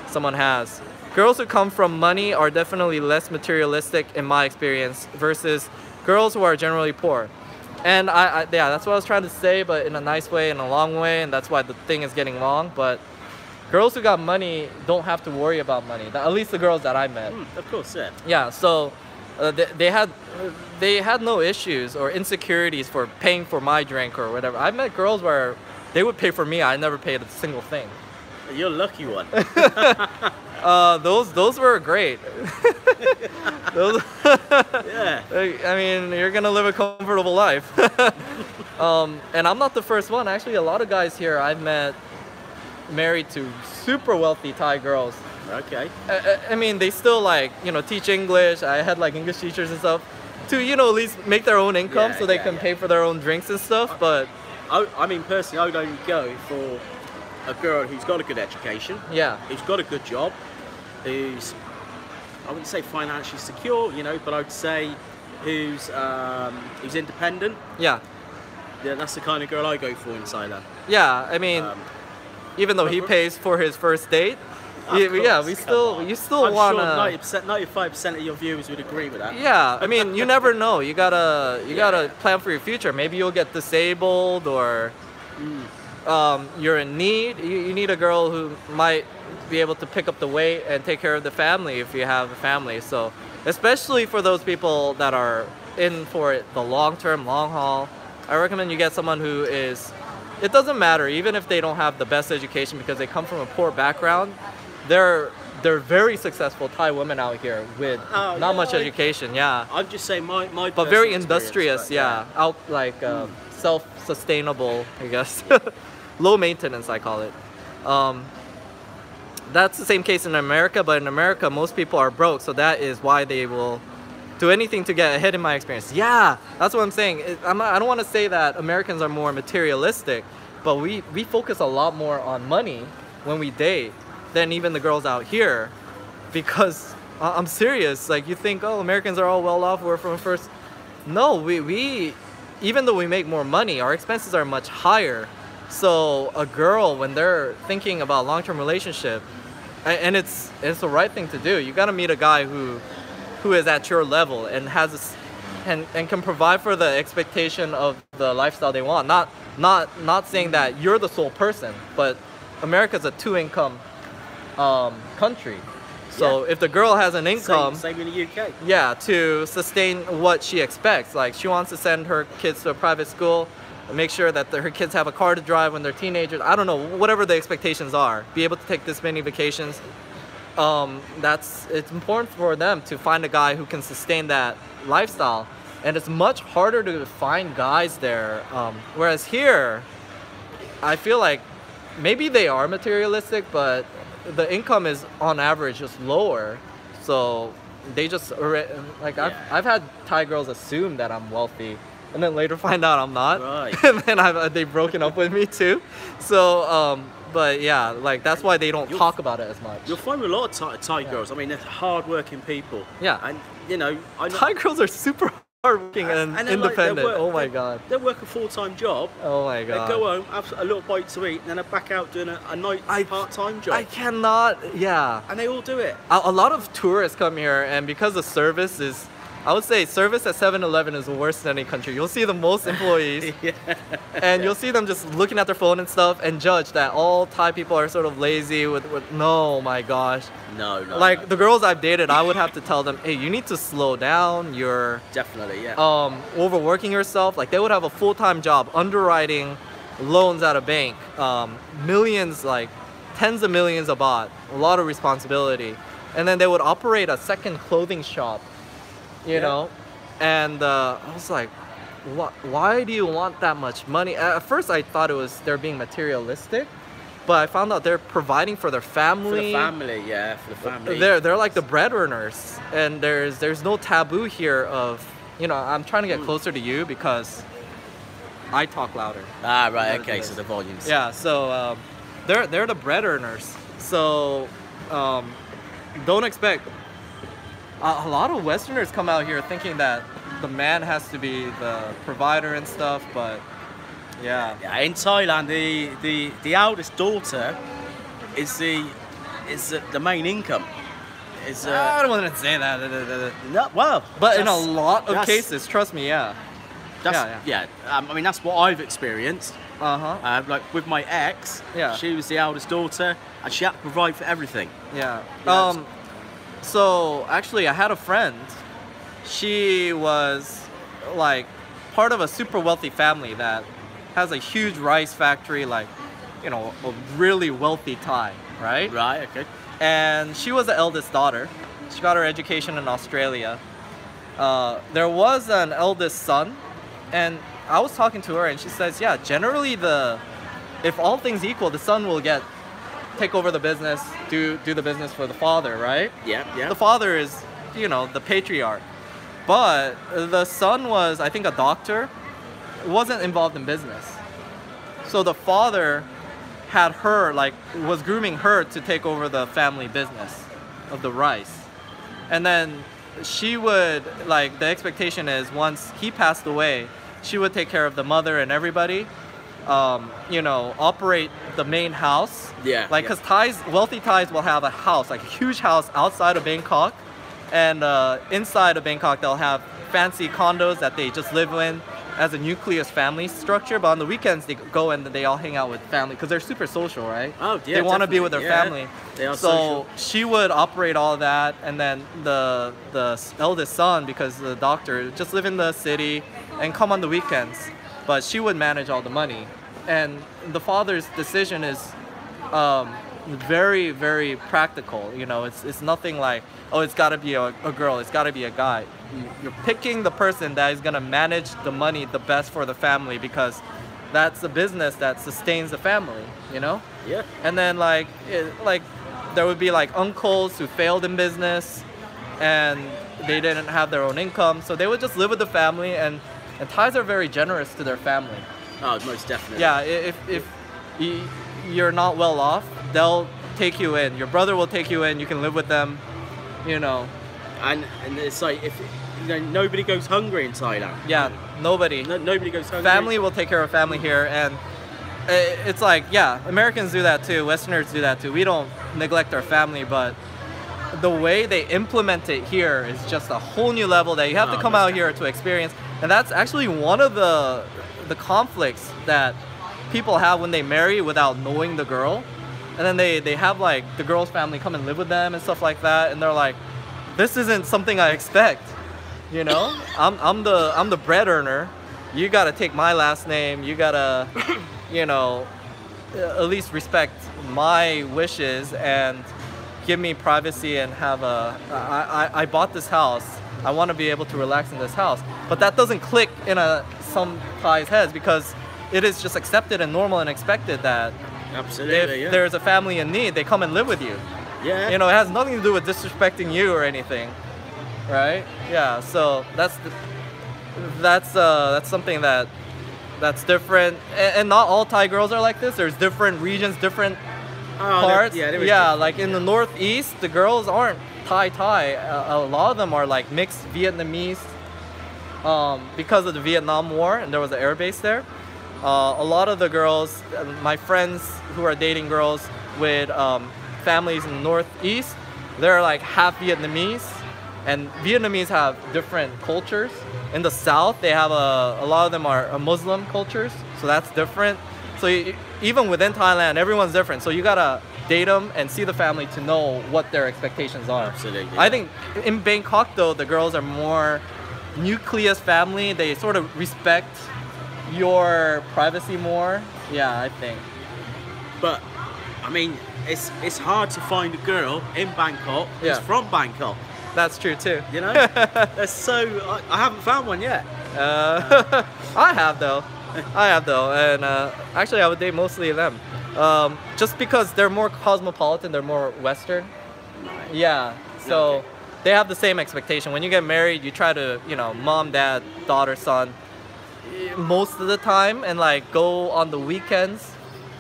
someone has. Girls who come from money are definitely less materialistic in my experience versus girls who are generally poor. And yeah, that's what I was trying to say, but in a nice way, in a long way, and that's why the thing is getting long. But girls who got money don't have to worry about money. At least the girls that I met. Of course, yeah. Yeah, so they had no issues or insecurities for paying for my drink or whatever. I've met girls where they would pay for me. I never paid a single thing. You're a lucky one. Those were great. Those, yeah. I mean, you're gonna live a comfortable life. And I'm not the first one. Actually, a lot of guys here I've met married to super wealthy Thai girls. Okay. I mean, they still like, you know, teach English. I had like English teachers and stuff to, you know, at least make their own income so they can pay for their own drinks and stuff. But I mean, personally, I would only go for a girl who's got a good education. Yeah. Who's got a good job. Who's, I wouldn't say financially secure, you know, but I'd say who's independent. Yeah. Yeah, that's the kind of girl I go for in Thailand. Yeah, I mean, even though he pays for his first date, you still I'm wanna. Sure 95% of your viewers would agree with that. Yeah, I mean, you never know. You gotta plan for your future. Maybe you'll get disabled or you're in need. You need a girl who might be able to pick up the weight and take care of the family if you have a family. So, especially for those people that are in for it, the long term, long haul, I recommend you get someone who is. It doesn't matter, even if they don't have the best education because they come from a poor background. They're very successful Thai women out here with not much education. Yeah. I'm just saying my but very personal industrious. experience, Yeah. Out like self-sustainable, I guess. Low maintenance, I call it. That's the same case in America, but in America, most people are broke, so that is why they will do anything to get ahead in my experience. Yeah, that's what I'm saying. I don't want to say that Americans are more materialistic, but we focus a lot more on money when we date than even the girls out here, because I'm serious. Like, you think, oh, Americans are all well off, we're from first. No, we even though we make more money, our expenses are much higher. So a girl, when they're thinking about long-term relationship, and it's the right thing to do, you got to meet a guy who is at your level and has and can provide for the expectation of the lifestyle they want. Not saying that you're the sole person, but America's a two-income country. So if the girl has an income, same in the UK. Yeah, to sustain what she expects. Like, she wants to send her kids to a private school, make sure that her kids have a car to drive when they're teenagers. I don't know, whatever the expectations are. Be able to take this many vacations. It's important for them to find a guy who can sustain that lifestyle, and it's much harder to find guys there. Whereas here, I feel like maybe they are materialistic, but the income is on average just lower, so they just like I've had Thai girls assume that I'm wealthy, and then later find out I'm not, right. And then they've broken up with me too. So but yeah, like that's why they don't talk about it as much. You'll find with a lot of Thai girls, I mean, they're hard-working people. Yeah. And, you know, Thai girls are super hardworking and independent. Oh my god. They work a full-time job. Oh my god. They go home, have a little bite to eat, and then they're back out doing a night part-time job. I cannot, yeah. And they all do it. A lot of tourists come here, and because the service is, I would say service at 7-Eleven is worse than any country. You'll see the most employees, and you'll see them just looking at their phone and stuff and judge that all Thai people are sort of lazy with no, my gosh. No. Like, the girls I've dated, I would have to tell them, hey, you need to slow down. You're definitely, yeah. Overworking yourself. Like, they would have a full-time job underwriting loans at a bank. Millions, like tens of millions of baht. A lot of responsibility. And then they would operate a second clothing shop. You know, and I was like, why do you want that much money? At first I thought they're being materialistic, but I found out they're providing for their family. For the family, yeah, for the family. They're like the bread earners, and there's no taboo here of, you know, I'm trying to get closer to you because I talk louder. Ah, right, okay, so the volumes. Yeah, so they're the bread earners. So don't expect. A lot of Westerners come out here thinking that the man has to be the provider and stuff, but Yeah. Yeah, in Thailand, the eldest daughter is the main income. Is I don't want to say that. no, well, But in a lot of that's- cases, trust me, yeah. yeah. I mean, that's what I've experienced. Uh-huh. Like with my ex, Yeah. she was the eldest daughter, and she had to provide for everything. Yeah. Yeah, So actually, I had a friend. She was like part of a super wealthy family that has a huge rice factory, like, you know, a really wealthy Thai, right? Right. Okay. And she was the eldest daughter. She got her education in Australia. There was an eldest son, and I was talking to her, and she says, yeah, generally if all things equal, the son will take over the business, do the business for the father, right? Yeah. Yeah. The father is, you know, the patriarch. But the son was, I think, a doctor, wasn't involved in business. So the father had her, like, was grooming her to take over the family business of the rice. And then she would, like, the expectation is once he passed away, she would take care of the mother and everybody, you know, operate the main house. Yeah. Like, because wealthy Thais will have a house, like a huge house outside of Bangkok. And inside of Bangkok, they'll have fancy condos that they just live in as a nucleus family structure. But on the weekends, they go and they all hang out with family because they're super social, right? Oh, yeah. They want to be with their definitely, family. They are So social. she would operate all that, and then the eldest son, because the doctor, just live in the city and come on the weekends. But she would manage all the money, and the father's decision is very, very practical. You know, it's nothing like, oh, it's got to be a girl, it's got to be a guy. You're picking the person that is gonna manage the money the best for the family, because that's the business that sustains the family. You know. Yeah. And then like there would be like uncles who failed in business and they didn't have their own income, so they would just live with the family, and Thais are very generous to their family. Oh, most definitely. Yeah, if you're not well off, they'll take you in. Your brother will take you in, you can live with them, you know. And it's like, if you know, nobody goes hungry in Thailand. Yeah, nobody. Nobody goes hungry. Family will take care of family here, and it's like, yeah, Americans do that too, Westerners do that too. We don't neglect our family, but the way they implement it here is just a whole new level that you have to come out here to experience. And that's actually one of the conflicts that people have when they marry without knowing the girl. And then they have like the girl's family come and live with them and stuff like that, and they're like, this isn't something I expect. You know, I'm the bread earner. You gotta take my last name. You gotta, you know, at least respect my wishes and give me privacy and have I bought this house. I want to be able to relax in this house. But that doesn't click in some Thais' heads, because it is just accepted and normal and expected that Absolutely. if there's a family in need, they come and live with you. Yeah. You know, it has nothing to do with disrespecting you or anything, right? Yeah. So that's something that's different, and not all Thai girls are like this. There's different regions, different parts. Yeah, like in the Northeast, the girls aren't Thai. A lot of them are like mixed Vietnamese, because of the Vietnam War, and there was an air base there. A lot of the girls, my friends who are dating girls with families in the Northeast, they're like half Vietnamese, and Vietnamese have different cultures. In the South, they have a lot of them are Muslim cultures, so that's different. So even within Thailand, everyone's different. So you gotta date them and see the family to know what their expectations are. Absolutely. I think in Bangkok though, the girls are more nucleus family. They sort of respect your privacy more. Yeah, I think. But I mean, it's hard to find a girl in Bangkok who's Yeah. from Bangkok. That's true too. You know, I haven't found one yet. I have though, and actually I would date mostly them, just because they're more cosmopolitan, they're more Western. Yeah, so Okay. they have the same expectation. When you get married, you try to, you know, mom, dad, daughter, son, most of the time, and like go on the weekends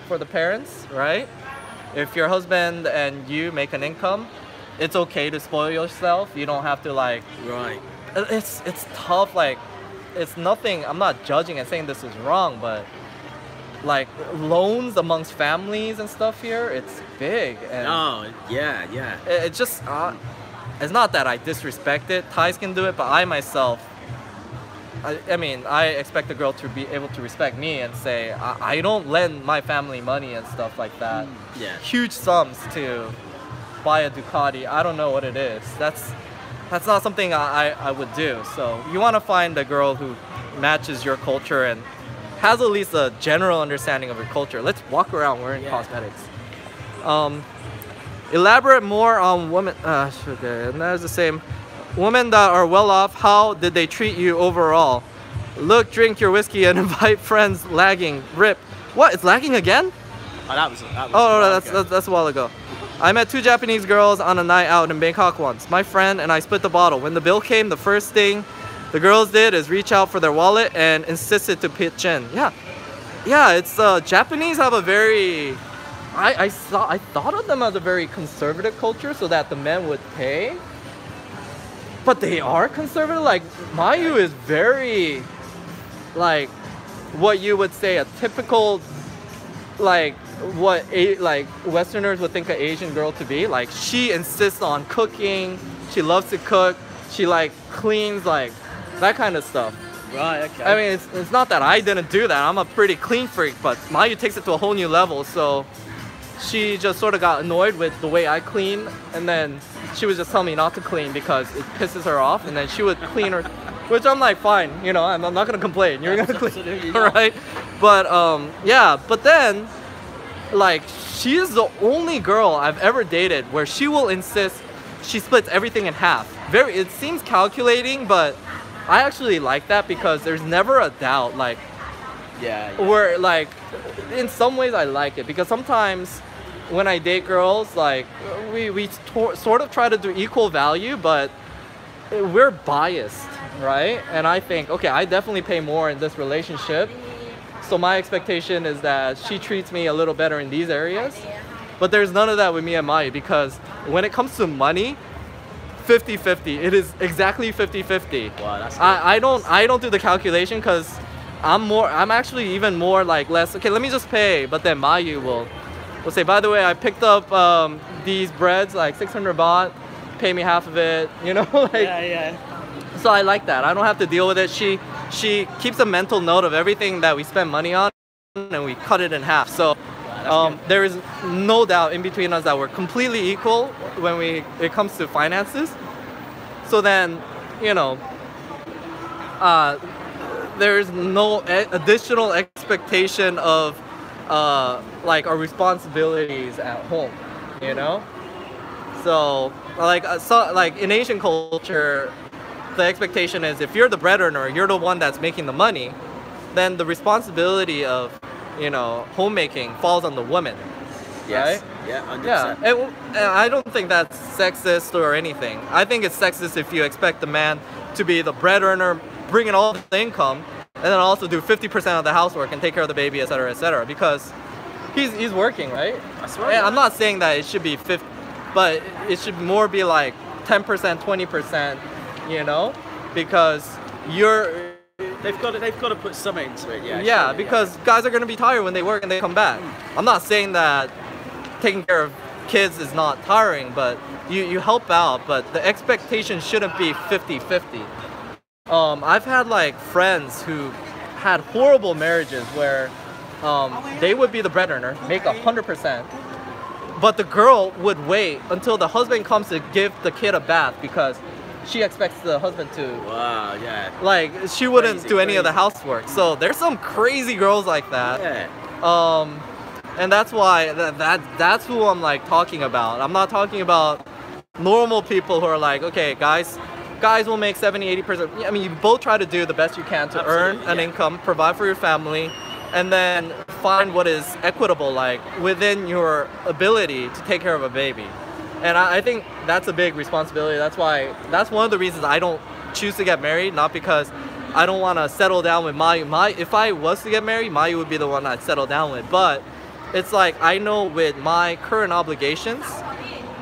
for the parents, right? If your husband and you make an income, it's okay to spoil yourself. You don't have to like. Right. It's tough. Like, it's nothing. I'm not judging and saying this is wrong, but like loans amongst families and stuff here. It's big. And Oh, yeah. it just it's not that I disrespect it. Thais can do it, but I myself, I mean, I expect a girl to be able to respect me and say, I don't lend my family money and stuff like that. Yeah. Huge sums to buy a Ducati. I don't know what it is. That's not something I would do. So you want to find a girl who matches your culture and has at least a general understanding of your culture. Let's walk around wearing cosmetics. Elaborate more on women. Okay, and that's the same. Women that are well off, how did they treat you overall? Look, drink your whiskey and invite friends. Lagging. Rip. What? It's lagging again? Oh, that was That's a while ago. I met 2 Japanese girls on a night out in Bangkok once. My friend and I split the bottle. When the bill came, the first thing the girls did is reach out for their wallet and insisted to pitch in. Yeah, it's Japanese have a very I thought of them as a very conservative culture, so that the men would pay. But they are conservative. Like Mayu is very like what you would say a typical like like Westerners would think an Asian girl to be. Like she insists on cooking. She loves to cook. She like cleans, like that kind of stuff. Right, okay. I mean, it's not that I didn't do that. I'm a pretty clean freak, but Mayu takes it to a whole new level. So she just sort of got annoyed with the way I clean, and then she would just tell me not to clean because it pisses her off, and then she would clean her, which I'm like, fine, you know, I'm not gonna complain. You're gonna clean, right? But yeah. But then, like, she is the only girl I've ever dated where she will insist she splits everything in half. It seems calculating, but I actually like that because there's never a doubt. Like, where like, in some ways I like it because sometimes when I date girls, like we sort of try to do equal value, but we're biased, right? And I think, okay, I definitely pay more in this relationship, so my expectation is that she treats me a little better in these areas. But there's none of that with me and Mai, because when it comes to money, 50-50. It is exactly 50-50. Wow, that's good. I don't do the calculation because I'm actually even more like less, okay, let me just pay, but then Mayu will say, by the way, I picked up these breads, like 600 baht, pay me half of it, you know? Like, yeah. So I like that. I don't have to deal with it. She keeps a mental note of everything that we spend money on, and we cut it in half. So there is no doubt in between us that we're completely equal when it comes to finances. So then, you know, there's no additional expectation of like our responsibilities at home, you know. So like in Asian culture, the expectation is if you're the breadwinner, you're the one that's making the money, then the responsibility of, you know, homemaking falls on the woman. Yes. Right? Yeah, 100%. Yeah, and I don't think that's sexist or anything. I think it's sexist if you expect the man to be the breadwinner, bring in all the income, and then also do 50% of the housework and take care of the baby, etc., because he's working, right? That's right. And I'm not saying that it should be 50, but it should more be like 10%, 20%, you know, because they've got to put some into it. Yeah, because guys are going to be tired when they work and they come back. I'm not saying that taking care of kids is not tiring, but you help out, but the expectation shouldn't be 50-50. I've had like friends who had horrible marriages where they would be the breadwinner, make 100%, but the girl would wait until the husband comes to give the kid a bath because she expects the husband to. Wow, yeah. Like, she wouldn't do any of the housework. So there's some crazy girls like that. Yeah. And that's why that's who I'm like talking about. I'm not talking about normal people who are like, okay, guys will make 70-80%. I mean, you both try to do the best you can to earn an income, provide for your family, and then find what is equitable, like within your ability to take care of a baby. And I think that's a big responsibility. That's one of the reasons I don't choose to get married, not because I don't want to settle down with Mayu. If I was to get married, Mayu would be the one I'd settle down with. But it's like, I know with my current obligations,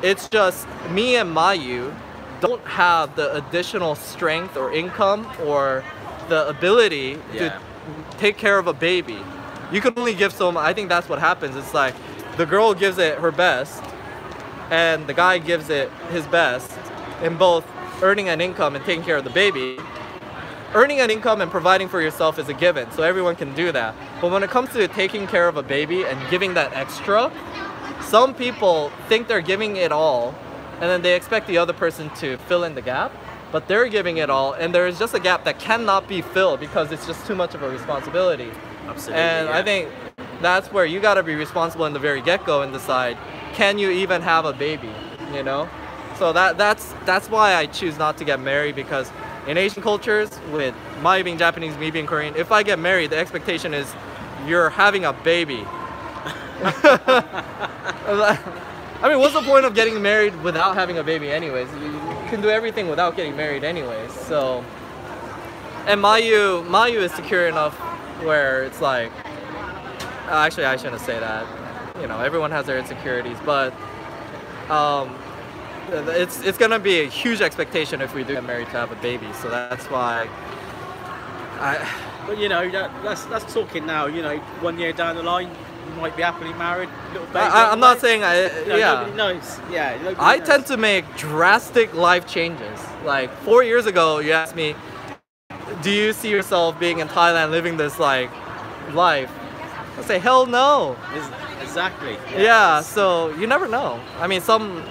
it's just me and Mayu don't have the additional strength or income or the ability to take care of a baby. you can only give so much. I think that's what happens. It's like the girl gives it her best and the guy gives it his best in both earning an income and taking care of the baby. Earning an income and providing for yourself is a given, so everyone can do that. But when it comes to taking care of a baby and giving that extra, some people think they're giving it all and then they expect the other person to fill in the gap, but they're giving it all and there is just a gap that cannot be filled because it's just too much of a responsibility. Absolutely. And yeah. I think that's where you got to be responsible in the very get-go and decide, can you even have a baby, you know? So that's why I choose not to get married, because in Asian cultures, with my being Japanese, me being Korean, if I get married, the expectation is you're having a baby. I mean, what's the point of getting married without having a baby anyways? You can do everything without getting married anyways. So, and Mayu is secure enough where it's like, actually I shouldn't say that. You know, everyone has their insecurities, but it's gonna be a huge expectation if we do get married to have a baby. So that's why But you know, that's talking now. You know, 1 year down the line, you might be happily married. Little baby. I'm not saying yeah. Nobody knows. Yeah. Nobody I knows. tend to make drastic life changes. Like 4 years ago, you asked me, do you see yourself being in Thailand living this like life? I say, hell no. Exactly. Yeah, so you never know. I mean, something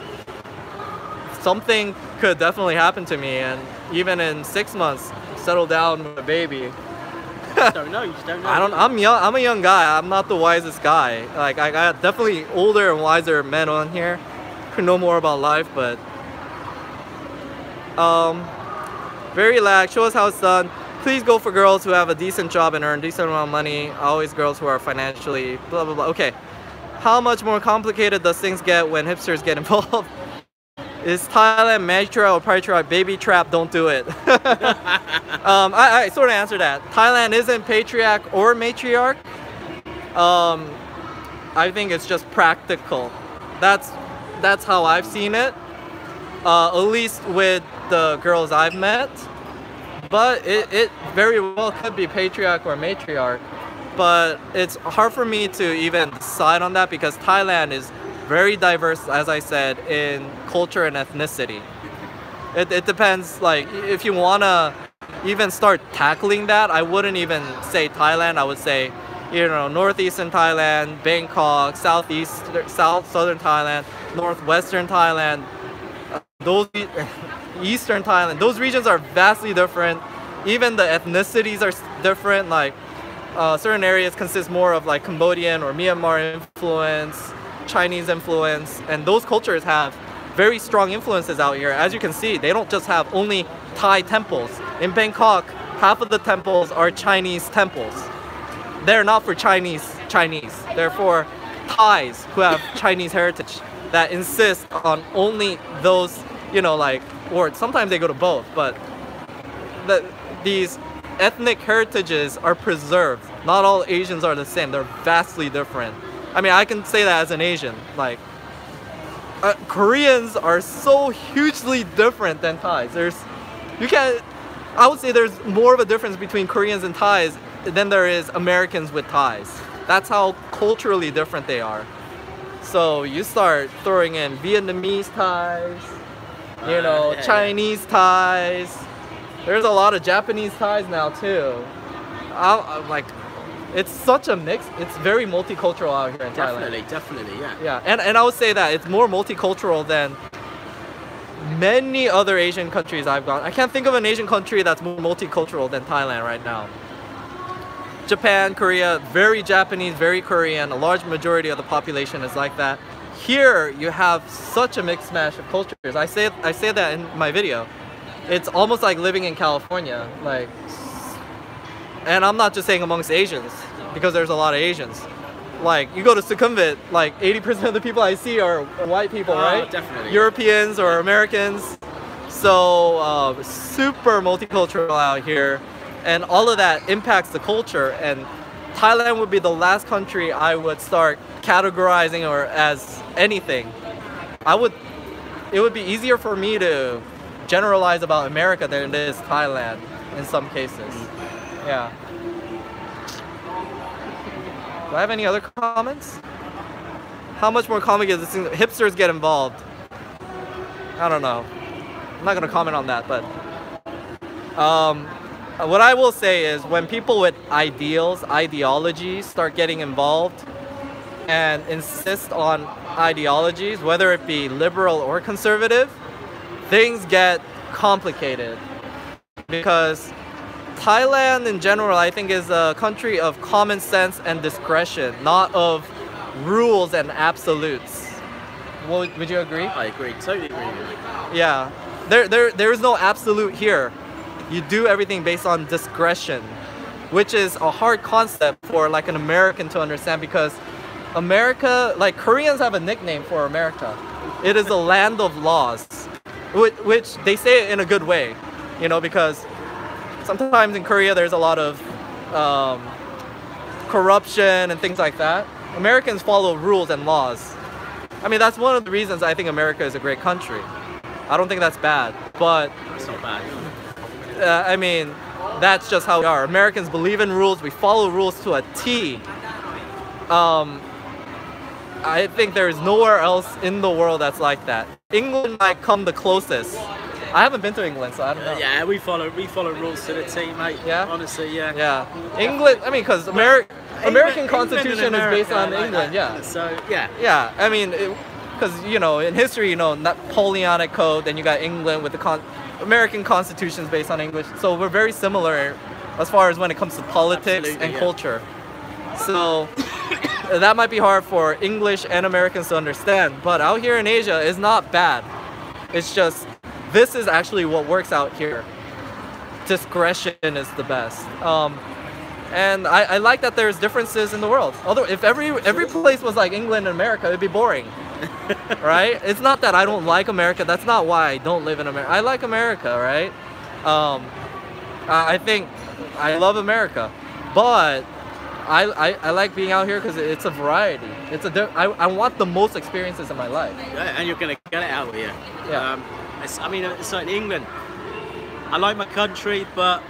could definitely happen to me, and even in 6 months, settle down with a baby. You just don't know. You just don't know. I'm young. I'm a young guy. I'm not the wisest guy. Like I got definitely older and wiser men on here who know more about life, but very relaxed. Show us how it's done. Please go for girls who have a decent job and earn a decent amount of money. Always girls who are financially blah blah blah. Okay. How much more complicated does things get when hipsters get involved? Is Thailand matriarch or patriarch? Baby trap, don't do it. I sort of answered that. Thailand isn't patriarch or matriarch. I think it's just practical. That's how I've seen it. At least with the girls I've met. But it very well could be patriarch or matriarch. But it's hard for me to even decide on that because Thailand is very diverse, as I said, in culture and ethnicity. It depends, like, if you want to even start tackling that, I wouldn't even say Thailand. I would say, you know, northeastern Thailand, Bangkok, southern Thailand, northwestern Thailand, those eastern Thailand. Those regions are vastly different. Even the ethnicities are different. Like, certain areas consist more of like Cambodian or Myanmar influence, Chinese influence, and those cultures have very strong influences out here. As you can see, they don't just have only Thai temples. In Bangkok, half of the temples are Chinese temples. They're not for Chinese. They're for Thais who have Chinese heritage that insist on only those, you know, like, or sometimes they go to both, but these ethnic heritages are preserved. Not all Asians are the same. They're vastly different. I mean, I can say that as an Asian. Like, Koreans are so hugely different than Thais. I would say there's more of a difference between Koreans and Thais than there is Americans with Thais. That's how culturally different they are. So you start throwing in Vietnamese Thais, you know, Chinese Thais. There's a lot of Japanese Thais now too. I'm like, it's such a mix. It's very multicultural out here in Thailand. Definitely, yeah. Yeah, and I would say that it's more multicultural than many other Asian countries I've gone. I can't think of an Asian country that's more multicultural than Thailand right now. Japan, Korea, very Japanese, very Korean. A large majority of the population is like that. Here, you have such a mixed mash of cultures. I say that in my video. It's almost like living in California. Like, and I'm not just saying amongst Asians, because there's a lot of Asians. Like, you go to Sukhumvit, like 80% of the people I see are white people, right? Definitely. Europeans or Americans. So, super multicultural out here. And all of that impacts the culture. And Thailand would be the last country I would start categorizing or as anything. It would be easier for me to generalize about America than it is Thailand in some cases. Yeah. Do I have any other comments? How much more comic is this thing? Hipsters get involved. I don't know. I'm not gonna comment on that, but what I will say is when people with ideologies start getting involved and insist on ideologies, whether it be liberal or conservative, things get complicated. Because Thailand in general, I think, is a country of common sense and discretion, not of rules and absolutes. Would you agree? I agree, totally agree. Yeah, there is no absolute here. You do everything based on discretion, which is a hard concept for like an American to understand, because America, like Koreans have a nickname for America. It is a land of laws, which they say it in a good way, you know, because sometimes in Korea there's a lot of corruption and things like that. Americans follow rules and laws. I mean, that's one of the reasons I think America is a great country. I don't think that's bad, but It's not bad. I mean, that's just how we are. Americans believe in rules. We follow rules to a T. I think there is nowhere else in the world that's like that. England might come the closest. I haven't been to England, so I don't know. Yeah, we follow rules to the T, mate. Yeah? Honestly, yeah. Yeah. England, I mean, because American Constitution is based on England, yeah. So, yeah. Yeah, I mean, because, you know, in history, you know, Napoleonic Code, then you got England with the American Constitution is based on English. So we're very similar as far as when it comes to politics and culture. So that might be hard for English and Americans to understand, but out here in Asia, it's not bad. It's just, this is actually what works out here. Discretion is the best. And I like that there's differences in the world. Although if every place was like England and America, it'd be boring. Right? It's not that I don't like America. That's not why I don't live in America. I like America, right? I think I love America, but I like being out here because it's a variety. I want the most experiences in my life. Yeah, and you're gonna get it out here. Yeah. I mean, it's like in England. I like my country, but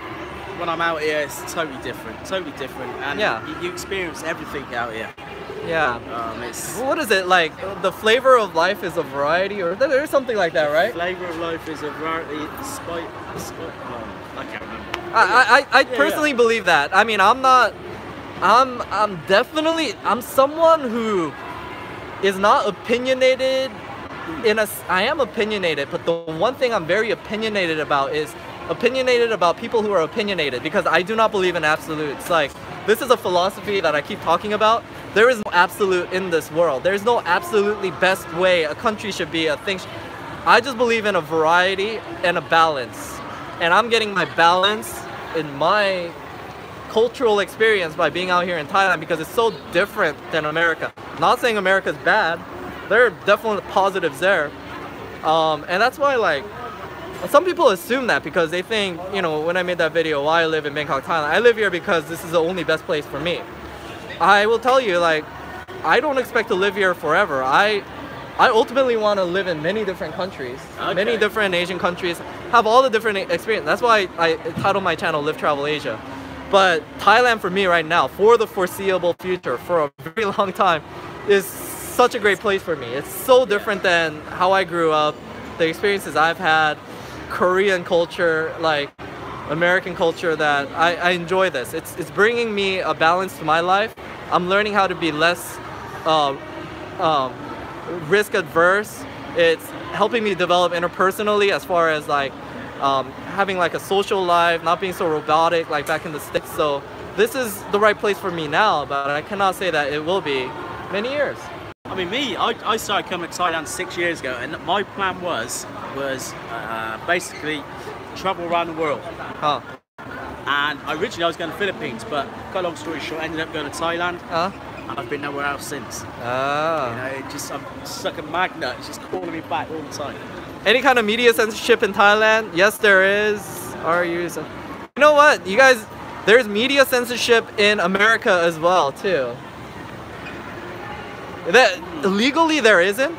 when I'm out here, it's totally different. Totally different, and you experience everything out here. Yeah. It's what is it like? The flavor of life is a variety, or there's something like that, right? Flavor of life is a variety. Despite I can't remember. I personally believe that. I mean, I'm someone who is not opinionated. I am opinionated, but the one thing I'm very opinionated about is opinionated about people who are opinionated, because I do not believe in absolutes. Like, this is a philosophy that I keep talking about. There is no absolute in this world. There's no absolutely best way a country should be, a thing. I just believe in a variety and a balance. And I'm getting my balance in my cultural experience by being out here in Thailand, because it's so different than America. Not saying America's bad. There are definitely positives there. And that's why, like, some people assume that because they think, you know, when I made that video, why I live in Bangkok, Thailand, I live here because this is the only best place for me. I will tell you, like, I don't expect to live here forever. I ultimately want to live in many different countries, many different Asian countries, have all the different experiences. That's why I titled my channel Live Travel Asia. But Thailand for me right now, for the foreseeable future, for a very long time, is such a great place for me. It's so different than how I grew up, the experiences I've had, Korean culture, like American culture, that I enjoy this. It's bringing me a balance to my life. I'm learning how to be less risk adverse. It's helping me develop interpersonally as far as like having like a social life, not being so robotic like back in the States. So this is the right place for me now, but I cannot say that it will be many years. I mean, I started coming to Thailand 6 years ago, and my plan was basically travel around the world. Huh. And originally I was going to the Philippines, but cut a long story short, I ended up going to Thailand. And I've been nowhere else since. You know, I'm just like a magnet. It's just calling me back all the time. Any kind of media censorship in Thailand? Yes, there is. You know what, you guys? There's media censorship in America as well too. That legally there isn't,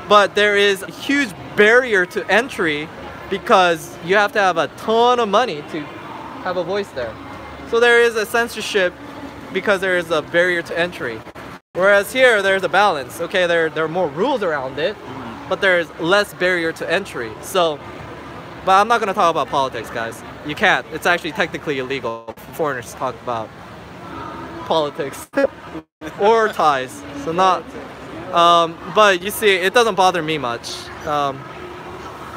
but there is a huge barrier to entry because you have to have a ton of money to have a voice there. So there is a censorship because there is a barrier to entry. Whereas here, there's a balance. Okay, there are more rules around it, but there's less barrier to entry. So, but I'm not gonna talk about politics, guys. You can't. It's actually technically illegal for foreigners to talk about politics or ties. So not. But you see, it doesn't bother me much.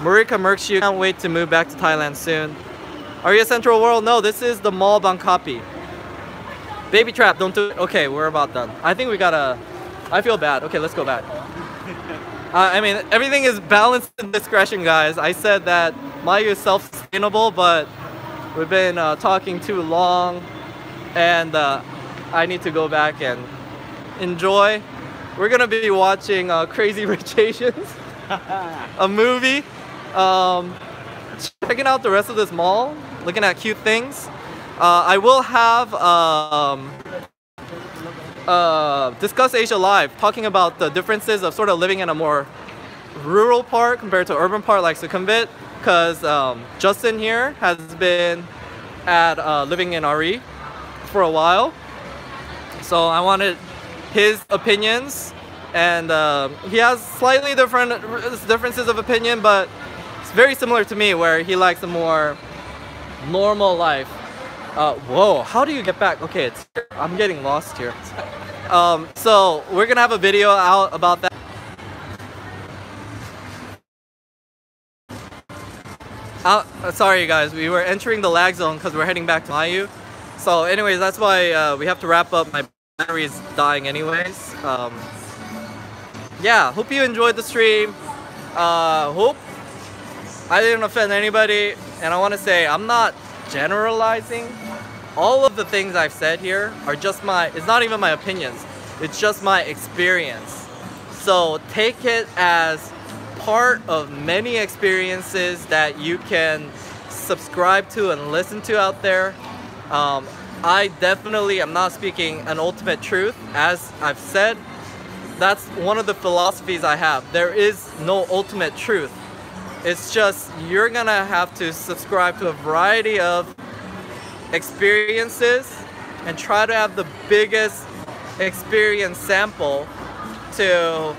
Marika Merkshu can't wait to move back to Thailand soon. Are you a Central World? No, this is the Mall Bangkapi. Baby trap, don't do it. Okay, we're about done. I think we gotta. I feel bad. Okay, let's go back. I mean, everything is balanced in discretion, guys. I said that Mayu is self-sustainable, but we've been talking too long, and I need to go back and enjoy. We're gonna be watching Crazy Rich Asians, a movie. Checking out the rest of this mall, looking at cute things. I will have Discuss Asia Live, talking about the differences of sort of living in a more rural part compared to urban part like Sukhumvit, because Justin here has been at living in RE for a while, so I wanted his opinions, and he has slightly different differences of opinion, but it's very similar to me, where he likes a more normal life. Whoa, how do you get back? Okay, I'm getting lost here. So we're gonna have a video out about that. Sorry guys, we were entering the lag zone because we're heading back to Mayu. So anyways, that's why we have to wrap up. My battery is dying anyways. Yeah, hope you enjoyed the stream. Hope I didn't offend anybody, and I want to say I'm not generalizing. All of the things I've said here are just it's not even my opinions, it's just my experience. So take it as part of many experiences that you can subscribe to and listen to out there. I definitely am not speaking an ultimate truth. As I've said, that's one of the philosophies I have. There is no ultimate truth. It's just you're gonna have to subscribe to a variety of experiences and try to have the biggest experience sample to,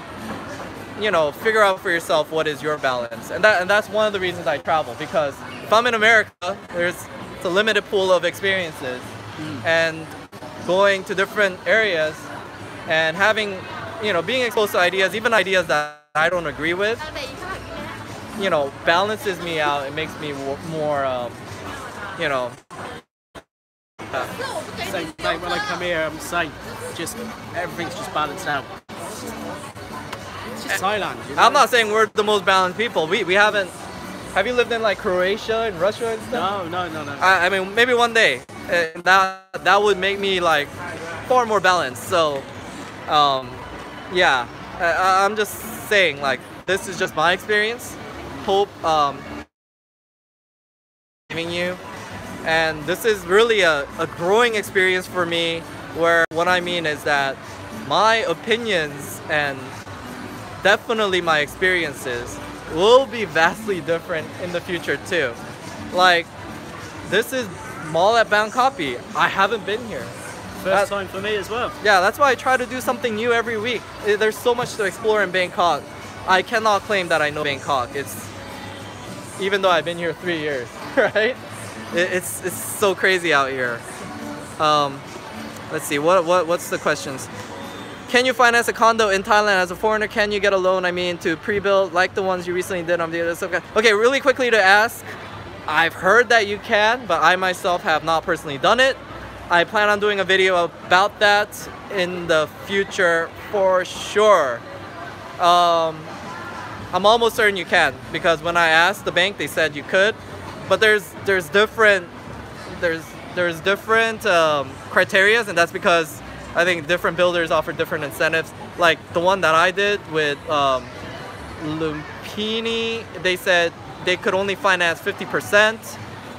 you know, figure out for yourself what is your balance. And that's one of the reasons I travel, because if I'm in America, it's a limited pool of experiences, and going to different areas and having, you know, being exposed to ideas, even ideas that I don't agree with, you know, balances me out. It makes me more, you know. Same thing when I come here, I'm saying just everything's just balanced out. It's just Thailand. You know? I'm not saying we're the most balanced people. We haven't. Have you lived in like Croatia and Russia and stuff? No. I mean, maybe one day. That would make me like far more balanced. So, yeah, I'm just saying, like, this is just my experience. Hope giving you. And this is really a growing experience for me, where what I mean is that my opinions and definitely my experiences will be vastly different in the future too. Like, this is Mall at Bangkapi. I haven't been here. First time for me as well. Yeah, that's why I try to do something new every week. There's so much to explore in Bangkok. I cannot claim that I know Bangkok. Even though I've been here 3 years, right? It's so crazy out here. Let's see, what's the questions? Can you finance a condo in Thailand as a foreigner? Can you get a loan, I mean, to pre-build like the ones you recently did on the other? Okay, really quickly to ask, I've heard that you can, but I myself have not personally done it. I plan on doing a video about that in the future for sure. I'm almost certain you can, because when I asked the bank, they said you could. But there's different criterias, and that's because I think different builders offer different incentives. Like the one that I did with Lumpini, they said they could only finance 50%,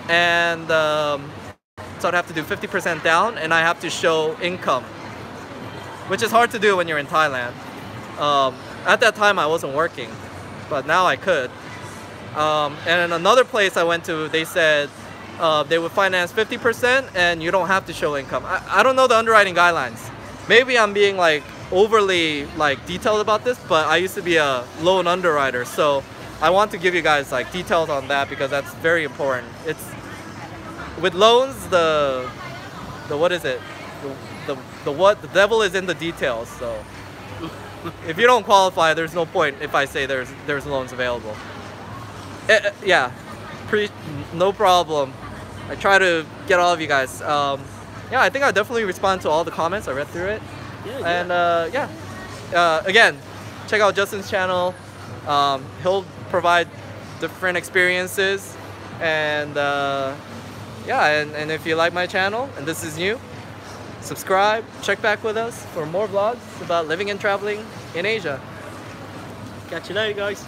and so I'd have to do 50% down, and I have to show income, which is hard to do when you're in Thailand. At that time, I wasn't working, but now I could. And in another place I went to, they said they would finance 50% and you don't have to show income. I don't know the underwriting guidelines. Maybe I'm being like overly like detailed about this, but I used to be a loan underwriter, so I want to give you guys like details on that because that's very important. It's with loans, the what is it? The devil is in the details. So if you don't qualify, there's no point if I say there's loans available. Yeah, no problem. I try to get all of you guys. Yeah, I think I definitely respond to all the comments. I read through it. And again, check out Justin's channel. He'll provide different experiences, and yeah, and if you like my channel and this is new, subscribe, check back with us for more vlogs about living and traveling in Asia. Catch you later, guys.